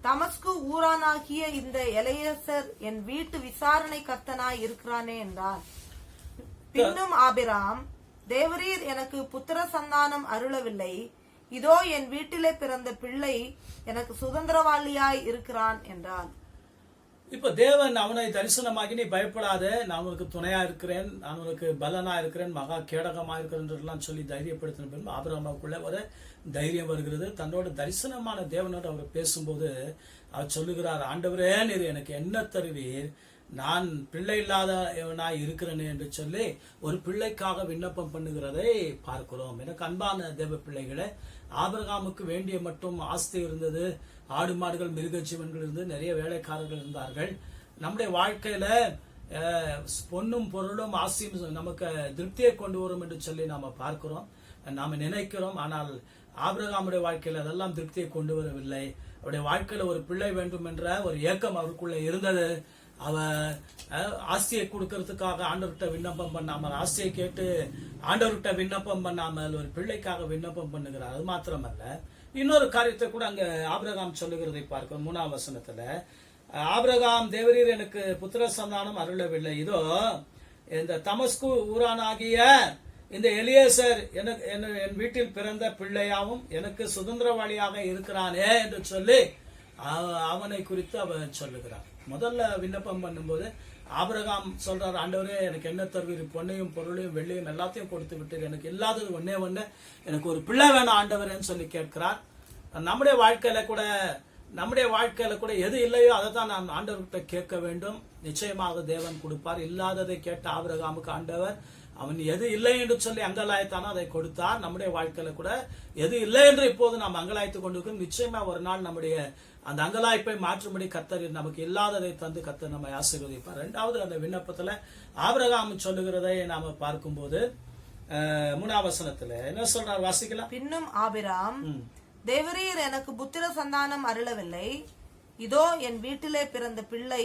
Speaker 2: தமஸ்கு ஊரானாகிய இந்த எலையேசர் என் வீட்டு விசாரணை கர்த்தனாய் இருக்கிறானே என்றார். பின்னும் ஆபிராம், தேவரீர் எனக்கு புத்திர சந்தானம் அருளவில்லை. இதோ என் வீட்டிலே பிறந்த பிள்ளை எனக்கு சுதந்திரவாளியாய் இருக்கிறான் என்றான்.
Speaker 1: இப்ப தேவன் அவனை தரிசனமாகி, நீ பயப்படாத, நான் உனக்கு துணையா இருக்கிறேன், நான் உனக்கு பலனா இருக்கிறேன், மகா கேடகமா இருக்கிறேன் சொல்லி தைரியப்படுத்தின பின்பு ஆபிரகாமுக்குள்ள ஒரு தைரியம் வருகிறது. தன்னோட தரிசனமான தேவனோடு அவர் பேசும்போது அவர் சொல்லுகிறார், ஆண்டவரே, நீர் எனக்கு என்ன தருவீர்? நான் பிள்ளை இல்லாதவனாய் இருக்கிறேனே என்று சொல்லி ஒரு பிள்ளைக்காக விண்ணப்பம் பண்ணுகிறதை பார்க்கிறோம். எனக்கு அன்பான தேவ பிள்ளைகளே, ஆபிரகாமுக்கு வேண்டிய மட்டும் ஆஸ்தி இருந்தது, ஆடு மாடுகள் மிருக ஜீவன்கள் இருந்து, நிறைய வேலைக்காரர்கள் இருந்தார்கள். நம்முடைய வாழ்க்கையில பொன்னும் பொருளும் ஆஸ்தியும் நமக்கு திருப்தியை கொண்டு வரும் என்று சொல்லி நாம பார்க்கிறோம், நாம நினைக்கிறோம். ஆனால் ஆபிரகாமுடைய வாழ்க்கையில அதெல்லாம் திருப்தியை கொண்டு வரவில்லை. அவருடைய வாழ்க்கையில ஒரு பிள்ளை வேண்டும் என்ற ஒரு ஏக்கம் அவருக்குள்ள இருந்தது. அவர் ஆஸ்தியை கொடுக்கறதுக்காக ஆண்டவர்கிட்ட விண்ணப்பம் பண்ணாமல், ஆஸ்தியை கேட்டு ஆண்டவர்கிட்ட விண்ணப்பம் பண்ணாமல் ஒரு பிள்ளைக்காக விண்ணப்பம் பண்ணுகிறார். அது மாத்திரமல்ல, இன்னொரு காரியத்தை கூட அங்க ஆபிரகாம் சொல்லுகிறதை பார்க்கிறோம். 3ஆம் வசனத்துல, ஆபிரகாம், தேவரீர் எனக்கு புத்திர சந்தானம் அருளவில்லை. இதோ இந்த தமஸ்கு ஊரானாகிய இந்த எலியேசர் என் வீட்டில் பிறந்த பிள்ளையாவும் எனக்கு சுதந்திரவாளியாக இருக்கிறானே என்று சொல்லி அவனை குறித்து அவர் சொல்லுகிறார். முதல்ல விண்ணப்பம் பண்ணும்போது ஆபிரகாம் சொல்றார், ஆண்டவரே, எனக்கு என்ன தருவீர்? பொன்னையும் பொருளையும் வெள்ளையும் எல்லாத்தையும் கொடுத்து விட்டு எனக்கு இல்லாதது ஒன்னே ஒண்ணு, எனக்கு ஒரு பிள்ளை வேணும் ஆண்டவரேன்னு சொல்லி கேட்கிறார். நம்முடைய வாழ்க்கையில கூட எது இல்லையோ அதை தான் நாம் ஆண்டவர்கிட்ட கேட்க வேண்டும். நிச்சயமாக தேவன் கொடுப்பார். இல்லாததை கேட்ட ஆபிரகாமுக்கு ஆண்டவர் அவன் எது இல்லை என்று சொல்லி அங்கலாய்த்தானோ அதை கொடுத்தார். நம்முடைய வாழ்க்கையில கூட எது இல்லை என்று இப்போது நாம் அங்கலாய்த்துக் கொண்டிருக்கோம். நிச்சயமா ஒரு நாள் நம்முடைய அந்த அங்கலாய்ப்பை மாற்றும்படி கர்த்தர் நமக்கு இல்லாததை தந்து கர்த்தர் நம்மை ஆசீர்வதிப்பார். 2வது அந்த விண்ணப்பத்துல ஆபிரகாம் சொல்லுகிறதை நாம பார்க்கும்போது 3ஆம் வசனத்துல என்ன சொல்றார், வாசிக்கலாம்.
Speaker 2: பின்னும் ஆபிராம், தேவரீர் எனக்கு புத்திர சந்தானம் அருளவில்லை. இதோ என் வீட்டிலே பிறந்த பிள்ளை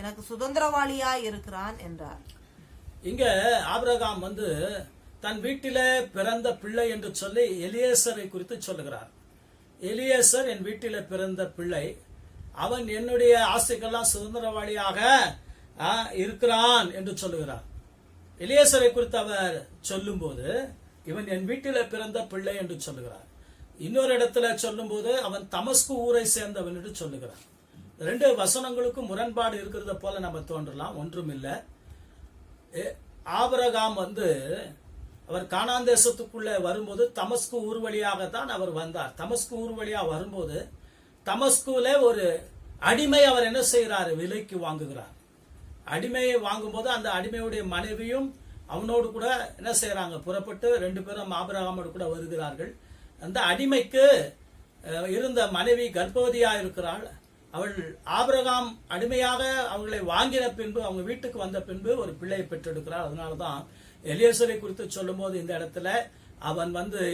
Speaker 2: எனக்கு சுதந்திரவாளியாய் இருக்கிறான் என்றார்.
Speaker 1: இங்க ஆபிரகாம் தன் வீட்டிலே பிறந்த பிள்ளை என்று சொல்லி எலியேசரை குறித்து சொல்லுகிறார். எலியேசர் என் வீட்டில பிறந்த பிள்ளை, அவன் என்னுடைய ஆசைக்கெல்லாம் சுதந்திரவாளியாக இருக்கிறான் என்று சொல்லுகிறார். எலியேசரை குறித்து அவர் சொல்லும் போது இவன் என் வீட்டில பிறந்த பிள்ளை என்று சொல்லுகிறார். இன்னொரு இடத்துல சொல்லும் போது அவன் தமஸ்கு ஊரை சேர்ந்தவன் என்று சொல்லுகிறார். 2 வசனங்களுக்கும் முரண்பாடு இருக்கிறத போல நம்ம தோன்றலாம், ஒன்றுமில்ல. ஆபிரகாம் அவர் கானான் தேசத்துக்குள்ள வரும்போது தமஸ்கு ஊர் வழியாகத்தான் அவர் வந்தார். தமஸ்கு ஊர் வழியா வரும்போது தமஸ்குல ஒரு அடிமை அவர் என்ன செய்யறாரு, விலைக்கு வாங்குகிறார். அடிமையை வாங்கும்போது அந்த அடிமையுடைய மனைவியும் அவனோடு கூட என்ன செய்யறாங்க, புறப்பட்டு 2 பேரும் ஆபிரகாமோடு கூட வருகிறார்கள். அந்த அடிமைக்கு இருந்த மனைவி கர்ப்பவதியா இருக்கிறாள். அவள் ஆபிரகாம் அடிமையாக அவங்களை வாங்கின பின்பு அவங்க வீட்டுக்கு வந்த பின்பு ஒரு பிள்ளையை பெற்றெடுக்கிறார். அதனாலதான் எலியேசரை குறித்து சொல்லும் போது இந்த இடத்துல அவன்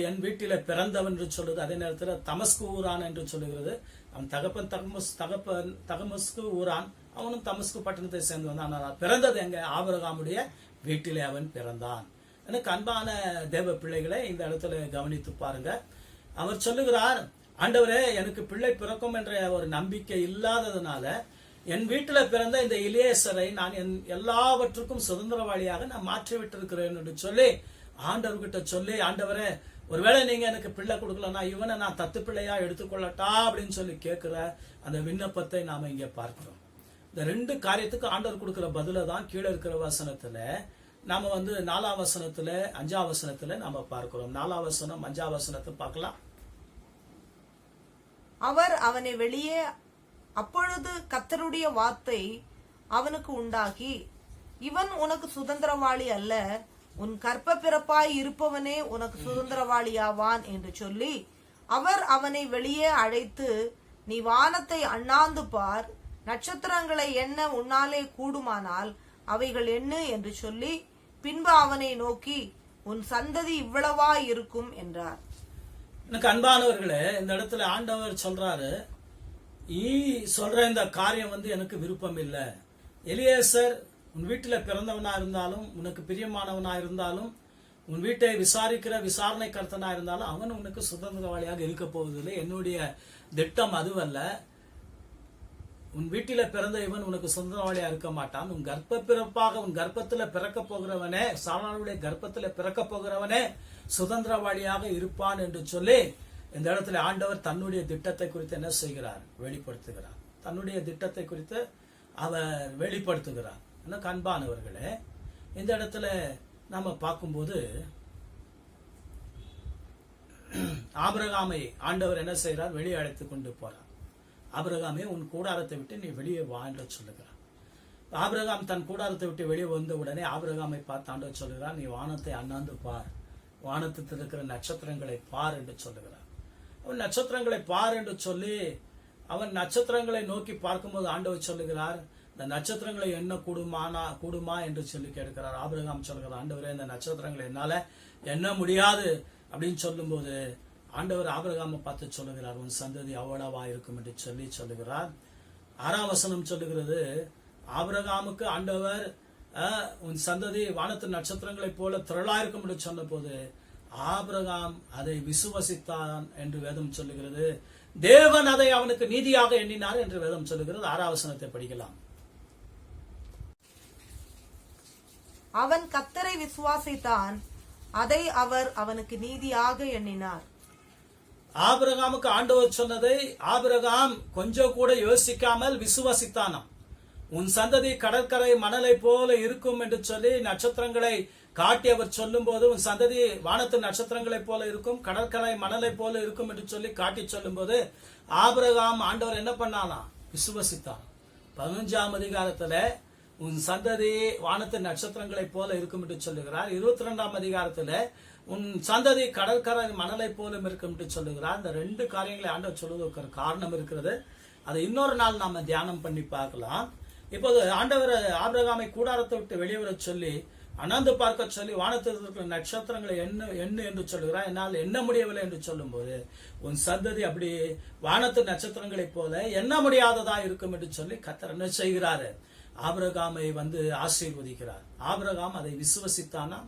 Speaker 1: என் வீட்டில பிறந்தவன் என்று சொல்லுது. அதே நேரத்தில் தமஸ்கு ஊரான் என்று சொல்லுகிறது. அவன் தகமஸ்கு ஊரான், அவனும் தமஸ்கு பட்டணத்தை சேர்ந்து வந்தான். ஆனால் பிறந்தது எங்க? ஆபிரகாமுடைய வீட்டிலே அவன் பிறந்தான். எனக்கு அன்பான தேவ பிள்ளைகளை இந்த இடத்துல கவனித்து பாருங்க. அவர் சொல்லுகிறார், ஆண்டவரே, எனக்கு பிள்ளை பிறக்கும் என்ற ஒரு நம்பிக்கை இல்லாததுனால என் வீட்டில பிறந்த இந்த எலியேசரை நான் எல்லாவற்றுக்கும் சுதந்திரவாளியாக நான் மாற்றி விட்டிருக்கிறேன் என்று சொல்லி ஆண்டவர்கிட்ட சொல்லி, ஆண்டவரே, ஒருவேளை நீங்க எனக்கு பிள்ளை கொடுக்கலன்னா இவனை நான் தத்து பிள்ளையா எடுத்துக்கொள்ளட்டா அப்படின்னு சொல்லி கேட்கிற அந்த விண்ணப்பத்தை நாம இங்க பார்க்கிறோம். இந்த ரெண்டு காரியத்துக்கு ஆண்டவர் கொடுக்கிற பதில தான் கீழே இருக்கிற வசனத்துல நாம 4ஆம் வசனத்துல 5ஆம் வசனத்துல நாம பார்க்கிறோம். 4ஆம் வசனம் 5ஆம் வசனத்தை பார்க்கலாம்.
Speaker 2: அவர் அவனை வெளியே, அப்பொழுது கர்த்தருடைய வார்த்தை அவனுக்கு உண்டாகி, இவன் உனக்கு சுதந்திரவாளி அல்ல, உன் கற்ப பிறப்பாய் இருப்பவனே உனக்கு சுதந்திரவாளியாவான் என்று சொல்லி, அவர் அவனை வெளியே அழைத்து, நீ வானத்தை அண்ணாந்து பார், நட்சத்திரங்களை எண்ண உன்னாலே கூடுமானால் அவைகள் எண்ணு என்று சொல்லி, பின்பு அவனை நோக்கி, உன் சந்ததி இவ்வளவா இருக்கும் என்றார்.
Speaker 1: எனக்கு அன்பானவர்களே, இந்த இடத்துல ஆண்டவர் சொல்றாரு, சொல்ற இந்த காரியம் எனக்கு விருப்பம் இல்லை. எலியேசர் உன் வீட்டில பிறந்தவனா இருந்தாலும், உனக்கு பிரியமானவனா இருந்தாலும், உன் வீட்டை விசாரிக்கிற விசாரணை கர்த்தனா இருந்தாலும் அவன் உனக்கு சுதந்திரவாளியாக இருக்க போவதில்லை. என்னுடைய திட்டம் அதுவல்ல. உன் வீட்டில பிறந்த இவன் உனக்கு சுதந்திரவாளியா இருக்க மாட்டான். உன் கர்ப்ப பிறப்பாக உன் கர்ப்பத்துல பிறக்க போகிறவனே, சாராளுடைய கர்ப்பத்துல பிறக்க போகிறவனே சுதந்திரவாளியாக இருப்பான் என்று சொல்லி இந்த இடத்துல ஆண்டவர் தன்னுடைய திட்டத்தை குறித்து என்ன செய்கிறார்? வெளிப்படுத்துகிறார். தன்னுடைய திட்டத்தை குறித்து அவர் வெளிப்படுத்துகிறார். அன்பானவர்களே, இந்த இடத்துல நாம பார்க்கும்போது ஆபிரகாமை ஆண்டவர் என்ன செய்கிறார்? வெளியே அழைத்து கொண்டு போறார். ஆபிரகாமே, உன் கூடாரத்தை விட்டு நீ வெளியே வா என்று சொல்லுகிறார். ஆபிரகாம் தன் கூடாரத்தை விட்டு வெளியே வந்த உடனே ஆபிரகாமை பார்த்து ஆண்டவர் சொல்லுகிறார், நீ வானத்தை அண்ணாந்து பார், வானத்தில் இருக்கிற நட்சத்திரங்களை பார் என்று சொல்லுகிறார். அவன் நட்சத்திரங்களை பார் என்று சொல்லி அவன் நட்சத்திரங்களை நோக்கி பார்க்கும்போது ஆண்டவர் சொல்லுகிறார், இந்த நட்சத்திரங்களை என்ன கூடுமா என்று சொல்லி கேட்கிறார். ஆபிரகாம் சொல்கிறார், ஆண்டவரே, இந்த நட்சத்திரங்களை என்னால எண்ண முடியாது அப்படின்னு சொல்லும் போது ஆண்டவர் ஆபிரகாமை பார்த்து சொல்லுகிறார், உன் சந்ததி அவ்வளவா இருக்கும் என்று சொல்லி சொல்லுகிறார். 6ஆம் வசனம் சொல்லுகிறது, ஆபிரகாமுக்கு ஆண்டவர் உன் சந்ததி வானத்து நட்சத்திரங்களைப் போல திரளாயிருக்கும் என்று சொன்ன போது ஆபிரகாம் அதை விசுவசித்தான் என்று வேதம் சொல்லுகிறது. தேவன் அதை அவனுக்கு நீதியாக எண்ணினார் என்று வேதம் சொல்லுகிறது. 6ஆம் வசனத்தை படிக்கலாம்.
Speaker 2: அவன் கர்த்தரை விசுவாசித்தான், அதை அவர் அவனுக்கு நீதியாக எண்ணினார்.
Speaker 1: ஆபிரகாமுக்கு ஆண்டவர் சொன்னதை ஆபிரகாம் கொஞ்சம் கூட யோசிக்காமல் விசுவாசித்தானாம். உன் சந்ததி கடற்கரை மணலை போல இருக்கும் என்று சொல்லி நட்சத்திரங்களை காட்டி அவர் சொல்லும் போது, உன் சந்ததி வானத்து நட்சத்திரங்களை போல இருக்கும், கடற்கரை மணலை போல இருக்கும் என்று சொல்லி காட்டி சொல்லும் போது ஆபிரகாம் ஆண்டவர் என்ன பண்ணானா? விசுவசித்தான். 15ஆம் அதிகாரத்துல உன் சந்ததி வானத்து நட்சத்திரங்களை போல இருக்கும் என்று சொல்லுகிறார். 22ஆம் அதிகாரத்துல உன் சந்ததி கடற்கரை மணலை போலும் இருக்கும் என்று சொல்லுகிறார். இந்த ரெண்டு காரியங்களை ஆண்டவர் சொல்வதற்கு ஒரு காரணம் இருக்கிறது. அதை இன்னொரு நாள் நாம தியானம் பண்ணி பார்க்கலாம். இப்போது ஆண்டவர் ஆபிரகாமை கூடாரத்தை விட்டு வெளியே வர சொல்லி அண்ணாந்து பார்க்க சொல்லி வானத்தில் இருக்கிற நட்சத்திரங்களை எண்ணு என்று சொல்லுகிறார். என்னால் எண்ண முடியவில்லை என்று சொல்லும் போது உன் சந்ததி அப்படி வானத்து நட்சத்திரங்களைப் போல எண்ண முடியாததா இருக்கும் என்று சொல்லி கர்த்தர் என்ன செய்கிறாரு? ஆபிரகாமை ஆசீர்வதிக்கிறார். ஆபிரகாம் அதை விசுவசித்தானா,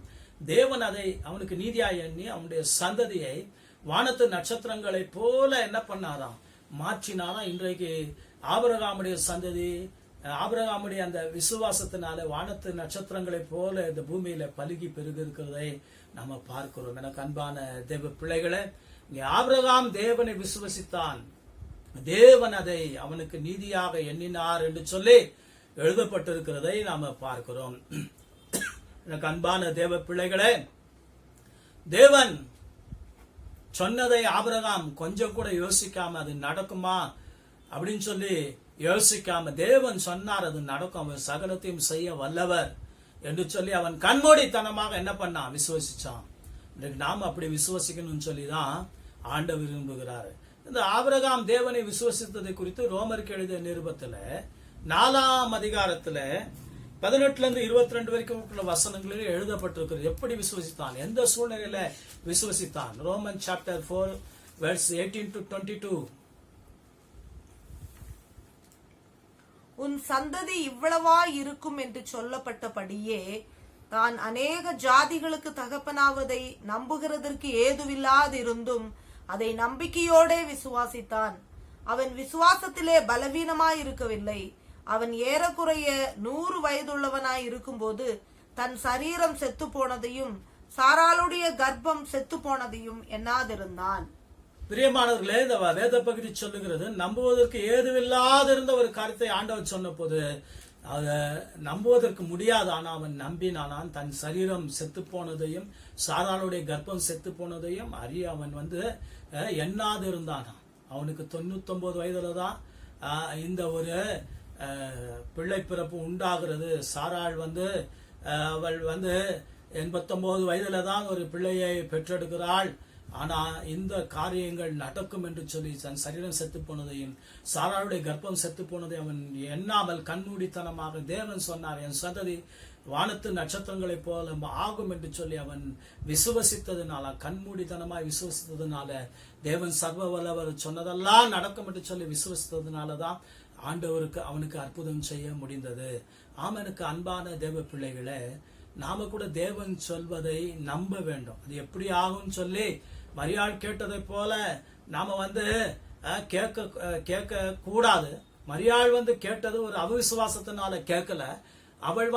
Speaker 1: தேவன் அதை அவனுக்கு நீதியாய் எண்ணி அவனுடைய சந்ததியை வானத்து நட்சத்திரங்களை போல என்ன பண்ணாராம்? மாற்றினாராம். இன்றைக்கு ஆபிரகாமுடைய சந்ததி, ஆபிரகாமுடைய அந்த விசுவாசத்தினால வானத்து நட்சத்திரங்களை போல இந்த பூமியில பலுகி பெருகி இருக்கிறதை நாம பார்க்கிறோம். எனக்கு அன்பான தேவ பிள்ளைகளே, இங்கே ஆபிரகாம் தேவனை விசுவசித்தான், தேவன் அதை அவனுக்கு நீதியாக எண்ணினார் என்று சொல்லி எழுதப்பட்டிருக்கிறதை நாம பார்க்கிறோம். எனக்கு அன்பான தேவ பிள்ளைகளே, தேவன் சொன்னதை ஆபிரகாம் கொஞ்சம் கூட யோசிக்காம அது நடக்குமா அப்படின்னு சொல்லி யோசிக்காம தேவன் சொன்னார், அது நடக்கும், அவர் சகலத்தையும் செய்ய வல்லவர் என்று சொல்லி அவன் கண்மூடித்தனமாக என்ன பண்ணான்? விசுவசிச்சான். இன்றைக்கு நாம் அப்படி விசுவசிக்கணும்னு சொல்லிதான் ஆண்டவர் விரும்புகிறார். இந்த ஆபிரகாம் தேவனை விசுவசித்ததை குறித்து ரோமருக்கு எழுதிய நிருபத்துல 4ஆம் அதிகாரத்துல 18 22 வரைக்கும் உள்ள வசனங்களில் எழுதப்பட்டிருக்கிறது. எப்படி விசுவசித்தான், எந்த சூழ்நிலையில விசுவசித்தான். Roman chapter 4 verse 18 to 22.
Speaker 2: உன் சந்ததி இவ்வளவா இருக்கும் என்று சொல்லப்பட்டபடியே தான் அநேக ஜாதிகளுக்கு தகப்பனாவதை நம்புகிறதற்கு ஏதுவில்லாதிருந்தும் அதை நம்பிக்கையோடே விசுவாசித்தான். அவன் விசுவாசத்திலே பலவீனமாயிருக்கவில்லை. அவன் ஏறக்குறைய 100 வயதுள்ளவனாய் இருக்கும்போது தன் சரீரம் செத்து போனதையும் சாராளுடைய கர்ப்பம் செத்து போனதையும் எண்ணாதிருந்தான்.
Speaker 1: பிரியமானவர்களே, இந்த வேத பகுதி சொல்லுகிறது, நம்புவதற்கு ஏதுவில்லாதிருந்த ஒரு காரியத்தை ஆண்டவர் சொன்ன போது அதை நம்புவதற்கு முடியாது. ஆனா அவன் நம்பினானான். தன் சரீரம் செத்து போனதையும் சாராளுடைய கர்ப்பம் செத்து போனதையும் அறிய அவன் எண்ணாது இருந்தானான். அவனுக்கு 99 வயதுல தான் இந்த ஒரு பிள்ளை பிறப்பு உண்டாகிறது. சாராள் அவள் 89 வயதுல தான் ஒரு பிள்ளையை பெற்றெடுக்கிறாள். ஆனா இந்த காரியங்கள் நடக்கும் என்று சொல்லி தன் சரீரம் செத்து போனதையும் சாராளுடைய கர்ப்பம் செத்து போனதை அவன் எண்ணாமல் கண்மூடித்தனமாக தேவன் சொன்னார், என் சந்ததி வானத்து நட்சத்திரங்களைப் போல ஆகும் என்று சொல்லி அவன் விசுவசித்ததுனால, கண்மூடித்தனமாய் விசுவசித்ததுனால, தேவன் சர்வ வல்லவர் சொன்னதெல்லாம் நடக்கும் என்று சொல்லி விசுவசித்ததுனாலதான் ஆண்டவருக்கு அவனுக்கு அற்புதம் செய்ய முடிந்தது. ஆமனுக்கு அன்பான தேவ பிள்ளைகளே, நாம கூட தேவன் சொல்வதை நம்ப வேண்டும். அது எப்படி ஆகும் சொல்லி மரியாள் கேட்டதை போல நாம கேட்க கூடாது. மரியாள் கேட்டது ஒரு அவிசுவாசத்தினால கேட்கல. அவள்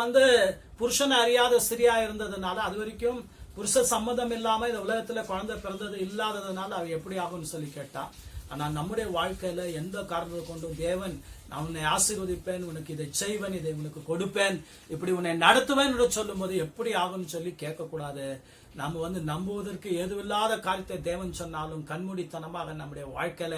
Speaker 1: புருஷனை அறியாத ஸ்திரியா இருந்ததுனால, அது வரைக்கும் புருஷ சம்மதம் இல்லாம இந்த உலகத்துல குழந்தை பிறந்தது இல்லாததுனால அவ எப்படி ஆகும்னு சொல்லி கேட்டா. ஆனா நம்முடைய வாழ்க்கையில எந்த காரணத்தை கொண்டும் தேவன், நான் உன்னை ஆசீர்வதிப்பேன், உனக்கு இதை செய்வேன், இதை உனக்கு கொடுப்பேன், இப்படி உன்னை நடத்துவேன் என்று சொல்லும் போது எப்படி ஆகும்னு சொல்லி கேட்க கூடாது. நாம நம்புவதற்கு ஏதுவில்லாத காரியத்தை தேவன் சொன்னாலும் கண்மூடித்தனமாக நம்முடைய வாழ்க்கையில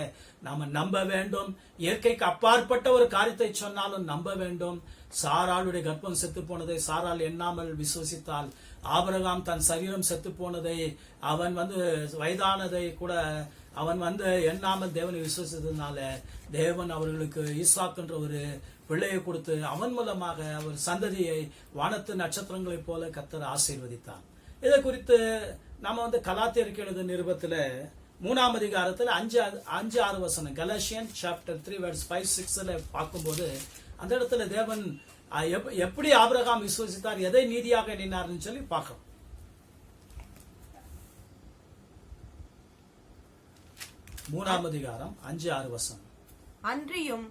Speaker 1: நாம நம்ப வேண்டும். இயற்கைக்கு அப்பாற்பட்ட ஒரு காரியத்தை சொன்னாலும் நம்ப வேண்டும். சாராளுடைய கர்ப்பம் செத்து போனதை சாராள் எண்ணாமல் விசுவசித்தால், ஆபிரகாம் தன் சரீரம் செத்து போனதை அவன் வயதானதை கூட அவன் எண்ணாமல் தேவனை விசுவசித்ததுனால தேவன் அவர்களுக்கு ஈசாக் என்ற ஒரு பிள்ளையை கொடுத்து அவன் மூலமாக ஒரு சந்ததியை வானத்து நட்சத்திரங்களைப் போல கர்த்தர் ஆசீர்வதித்தார். இதை குறித்து நாம கலாத்தியருக்கு எழுதின நிருபத்துல 3ஆம் அதிகாரத்துல 5-6 வசனம், கலாத்தியன் சாப்டர் 3 verse 5-6 பார்க்கும்போது அந்த இடத்துல தேவன் எப்படி ஆபிரகாம் விசுவசித்தார், எதை நீதியாக எண்ணினார்னு சொல்லி பார்க்கிறோம். 3ஆம் அதிகாரம் 5-6 வசனம்.
Speaker 2: அன்றியும்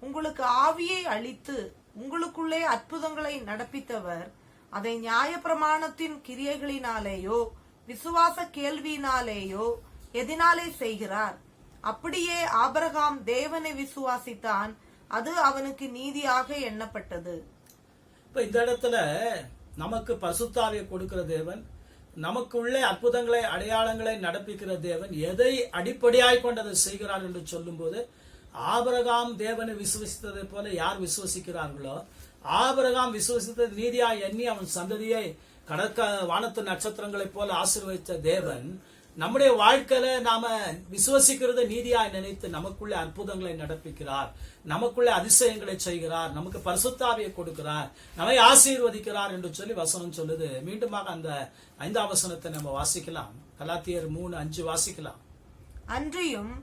Speaker 2: உங்களுக்கு ஆவியை அளித்து உங்களுக்குள்ளே அற்புதங்களை நடப்பித்தவர் அதை நியாயப்பிரமாணத்தின் கிரியைகளினாலேயோ விசுவாச கேள்வியினாலேயோ எதினாலே செய்கிறார். அப்படியே ஆபிரகாம் தேவனை விசுவாசித்தான், அது அவனுக்கு நீதியாக எண்ணப்பட்டது.
Speaker 1: இப்ப இந்த இடத்துல நமக்கு பரிசுத்தாவியை கொடுக்கிற தேவன், நமக்குள்ளே அற்புதங்களை அடையாளங்களை நடப்பிக்கிற தேவன் எதை அடிப்படையாய் கொண்டு அதை செய்கிறார் என்று சொல்லும் போது, ஆபிரகாம் தேவனை விசுவசித்ததை போல யார் விசுவசிக்கிறார்களோ, ஆபிரகாம் விசுவசித்தது நீதியாய் எண்ணி அவன் சந்ததியை வானத்து நட்சத்திரங்களைப் போல ஆசீர்வதித்த தேவன் நம்முடைய வாழ்க்கையில நாம விசுவசிக்கிறத நீதியாய் நினைத்து நமக்குள்ளே அற்புதங்களை நடப்பிக்கிறார், நமக்குள்ளே அதிசயங்களை செய்கிறார், நமக்கு பரிசுத்தாவியை கொடுக்கிறார், நம்மை ஆசீர்வதிக்கிறார் என்று சொல்லி வசனம் சொல்லுது. மீண்டுமாக அந்த 5ஆம் வசனத்தை நம்ம வாசிக்கலாம். கலாத்தியர் 3:5 வாசிக்கலாம்.
Speaker 2: அன்றியும்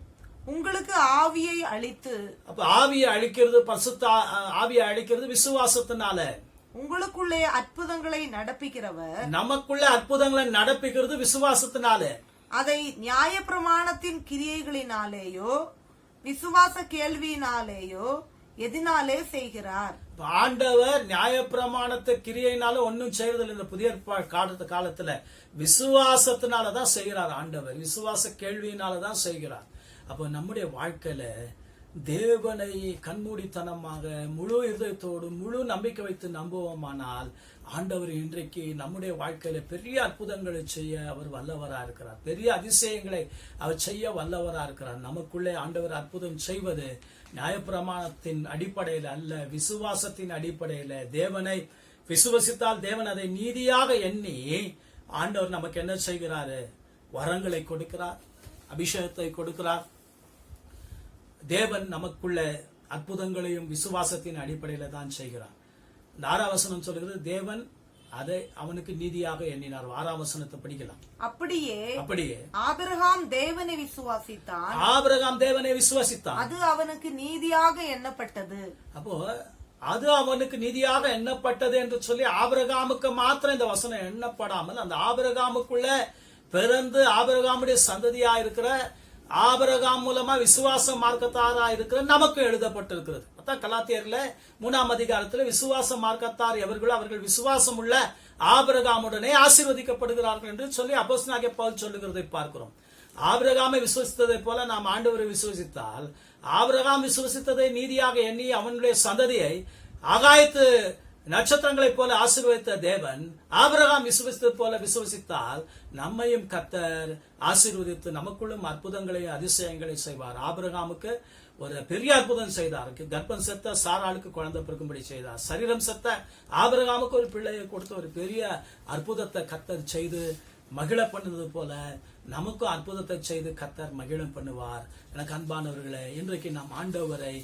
Speaker 2: உங்களுக்கு ஆவியை அளித்து,
Speaker 1: அப்ப ஆவியை அளிக்கிறது ஆவியை அளிக்கிறது விசுவாசத்தினால.
Speaker 2: உங்களுக்குள்ளே அற்புதங்களை நடப்பிக்கிறவர்,
Speaker 1: நமக்குள்ளே அற்புதங்களை நடப்பிக்கிறது விசுவாசத்தினால.
Speaker 2: அதை நியாயப்பிரமாணத்தின் கிரியைகளினாலேயோ விசுவாச கேள்வியினாலேயோ எதினாலே செய்கிறார்.
Speaker 1: ஆண்டவர் நியாயப்பிரமாணத்தை கிரியையினால ஒன்னும் செய்யறதில்லை. இந்த புதிய காலத்துல விசுவாசத்தினாலதான் செய்கிறார். ஆண்டவர் விசுவாச கேள்வியினாலதான் செய்கிறார். அப்ப நம்முடைய வாழ்க்கையில தேவனை கண்மூடித்தனமாக முழு இதயத்தோடு முழு நம்பிக்கை வைத்து நம்புவோமானால் ஆண்டவர் இன்றைக்கு நம்முடைய வாழ்க்கையில பெரிய அற்புதங்களை செய்ய அவர் வல்லவரா இருக்கிறார். பெரிய அதிசயங்களை அவர் செய்ய வல்லவரா இருக்கிறார். நமக்குள்ளே ஆண்டவர் அற்புதம் செய்வது நியாயப்பிரமாணத்தின் அடிப்படையில் அல்ல, விசுவாசத்தின் அடிப்படையில. தேவனை விசுவசித்தால் தேவன் அதை நீதியாக எண்ணி ஆண்டவர் நமக்கு என்ன செய்கிறாரு? வரங்களை கொடுக்கிறார், அபிஷேகத்தை கொடுக்கிறார். தேவன் நமக்குள்ள அற்புதங்களையும் விசுவாசத்தின் அடிப்படையில தான் செய்கிறார். இந்த 6ஆம் வசனம் சொல்கிறது தேவன் அதை அவனுக்கு நீதியாக எண்ணினார். 6ஆம் வசனத்தை படிக்கலாம்.
Speaker 2: அப்படியே ஆபிரகாம் தேவனை விசுவாசித்தான்,
Speaker 1: ஆபிரகாம் தேவனை விசுவாசித்தான்,
Speaker 2: அது அவனுக்கு நீதியாக எண்ணப்பட்டது.
Speaker 1: அப்போ அது அவனுக்கு நீதியாக எண்ணப்பட்டது என்று சொல்லி ஆபிரகாமுக்கு மாத்திரம் இந்த வசனம் எண்ணப்படாமல் அந்த ஆபிரகாமுக்குள்ள பிறந்து ஆபிரகாமுடைய சந்ததியா இருக்கிற ஆபிரகாம் மூலமா விசுவாச மார்க்கத்தாரா இருக்கிற நமக்கு எழுதப்பட்டிருக்கிறது. அதான் கலாத்தியர்ல 3ஆம் அதிகாரத்துல விசுவாச மார்க்கத்தார் எவர்களோ அவர்கள் விசுவாசம் உள்ள ஆபிரகாமுடனே ஆசீர்வதிக்கப்படுகிறார்கள் என்று சொல்லி அப்போஸ்தலனாகிய பவுல் சொல்லுகிறதை பார்க்கிறோம். ஆபிரகாமை விசுவசித்ததை போல நாம் ஆண்டவரை விசுவசித்தால் ஆபிரகாம் விசுவசித்ததை நீதியாக எண்ணி அவனுடைய சந்ததியை ஆகாயத்து நட்சத்திரங்களைப் போல ஆசீர்வதித்த தேவன் ஆபிரகாம் விசுவசித்தது போல விசுவசித்தால் நம்மையும் கர்த்தர் ஆசீர்வதித்து நமக்குள்ளும் அற்புதங்களையும் அதிசயங்களை செய்வார். ஆபிரகாமுக்கு ஒரு பெரிய அற்புதம் செய்தார். கர்ப்பம் செத்த சாராளுக்கு குழந்தை பிறக்கும்படி செய்தார். சரீரம் செத்த ஆபிரகாமுக்கு ஒரு பிள்ளையை கொடுத்து ஒரு பெரிய அற்புதத்தை கர்த்தர் செய்து மகிழ பண்ணுவது போல நமக்கும் அற்புதத்தை செய்து கர்த்தர் மகிழ பண்ணுவார். எனக்கு அன்பானவர்களே, இன்றைக்கு நாம் ஆண்டவரை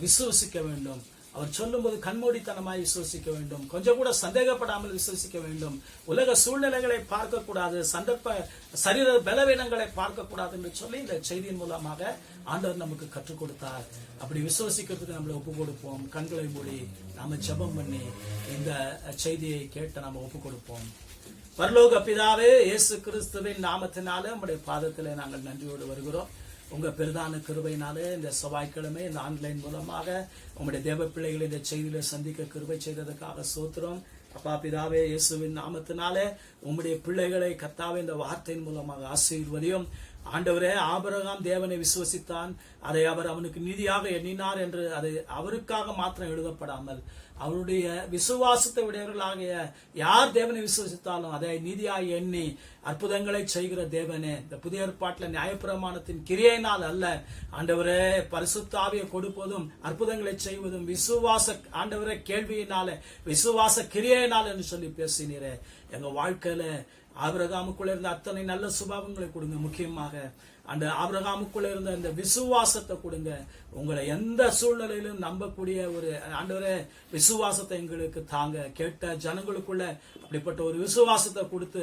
Speaker 1: விசுவசிக்க வேண்டும். அவர் சொல்லும்போது கண்மூடித்தனமாய் விசுவசிக்க வேண்டும். கொஞ்சம் கூட சந்தேகப்படாமல் விசுவசிக்க வேண்டும். உலக சூழ்நிலைகளை பார்க்க கூடாது, சந்தர்ப்ப சரீர பலவீனங்களை பார்க்க கூடாது என்று சொல்லி இந்த செய்தியின் மூலமாக ஆண்டவர் நமக்கு கற்றுக் கொடுத்தார். அப்படி விசுவசிக்கிறதுக்கு நம்மளை ஒப்பு கொடுப்போம். கண்களை மூடி நாம ஜெபம் பண்ணி இந்த செய்தியை கேட்டு நாம ஒப்பு கொடுப்போம். பரலோக பிதாவே, இயேசு கிறிஸ்துவின் நாமத்தினாலே உம்முடைய பாதத்திலே நாங்கள் நன்றியோடு வருகிறோம். உங்க பெரிதான கிருபையினாலே இந்த செவ்வாய்க்கிழமை இந்த ஆன்லைன் மூலமாக உங்களுடைய தேவ பிள்ளைகளை இந்த செய்தியில சந்திக்க கிருபை செய்ததற்காக சோத்திரம். அப்பா பிதாவே, இயேசுவின் நாமத்தினாலே உம்முடைய பிள்ளைகளை கர்த்தாவே இந்த வார்த்தையின் மூலமாக ஆசீர்வதியும். ஆண்டவரே, ஆபிரகாம் தேவனை விசுவசித்தான், அதை அவர் அவனுக்கு நீதியாக எண்ணினார் என்று அது அவருக்காக மாத்திரம் எழுதப்படாமல் அவருடைய விசுவாசத்தை உடையவர்களாகிய யார் தேவனை விசுவசித்தாலும் அதை நீதியாய் எண்ணி அற்புதங்களை செய்கிற தேவனே, இந்த புதிய ஏற்பாட்டில் நியாயப்பிரமாணத்தின் கிரியையினால் அல்ல ஆண்டவரே, பரிசுத்த ஆவியை கொடுப்பதும் அற்புதங்களை செய்வதும் விசுவாச ஆண்டவரே கேள்வியினால விசுவாச கிரியையினால் என்று சொல்லி பேசினீரே. எங்க வாழ்க்கையில ஆபிரகாமுக்குள்ள இருந்த அத்தனை நல்ல சுபாவங்களை கொடுங்க. முக்கியமாக அந்த ஆபிரகாமுக்குள்ள இருந்த இந்த விசுவாசத்தை கொடுங்க. உங்களை எந்த சூழ்நிலையிலும் நம்பக்கூடிய ஒரு ஆண்டவரே விசுவாசத்தை எங்களுக்கு தாங்க. கேட்ட ஜனங்களுக்குள்ள அப்படிப்பட்ட ஒரு விசுவாசத்தை கொடுத்து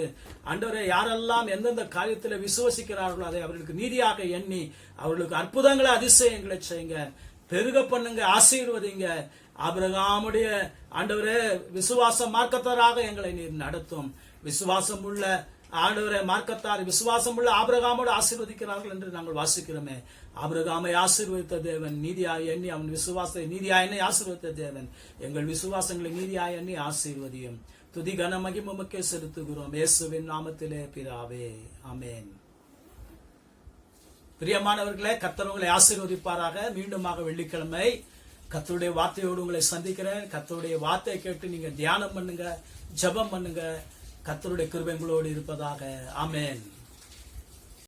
Speaker 1: ஆண்டவரே, யாரெல்லாம் எந்தெந்த காரியத்தில் விசுவசிக்கிறார்களோ அதை அவர்களுக்கு நீதியாக எண்ணி அவர்களுக்கு அற்புதங்களை அதிசயங்களை செய்யுங்க. பெருக பண்ணுங்க, ஆசீர்வதிங்க. ஆபிரகாமுடைய ஆண்டவரே விசுவாச மார்க்கத்தாராக எங்களை நீர் நடத்தும். விசுவாசம் உள்ள ஆண்டவரே மார்க்கத்தார் விசுவாசம் உள்ள ஆபிரகாமோடு ஆசீர்வதிக்கிறார்கள் என்று நாங்கள் வாசிக்கிறோமே. ஆபிரகாமை ஆசீர்வதித்த தேவன் நீதியாய் எண்ணி அவன் விசுவாசத்தை நீதியாய் எண்ணி ஆசீர்வதித்த தேவன் எங்கள் விசுவாசங்களை நீதியாய் எண்ணி ஆசீர்வதியும். துதி கன மகிமை உமக்கே செலுத்துகிறோம் இயேசுவின் நாமத்திலே பிதாவே, ஆமென். பிரியமானவர்களே, கர்த்தர் உங்களை ஆசீர்வதிப்பாராக. மீண்டுமாக வெள்ளிக்கிழமை கர்த்தருடைய வார்த்தையோடு உங்களை சந்திக்கிறேன். கர்த்தருடைய வார்த்தையை கேட்டு நீங்க தியானம் பண்ணுங்க, ஜெபம் பண்ணுங்க. கர்த்தருடைய கிருபை உங்களோடு இருப்பதாக. ஆமென்.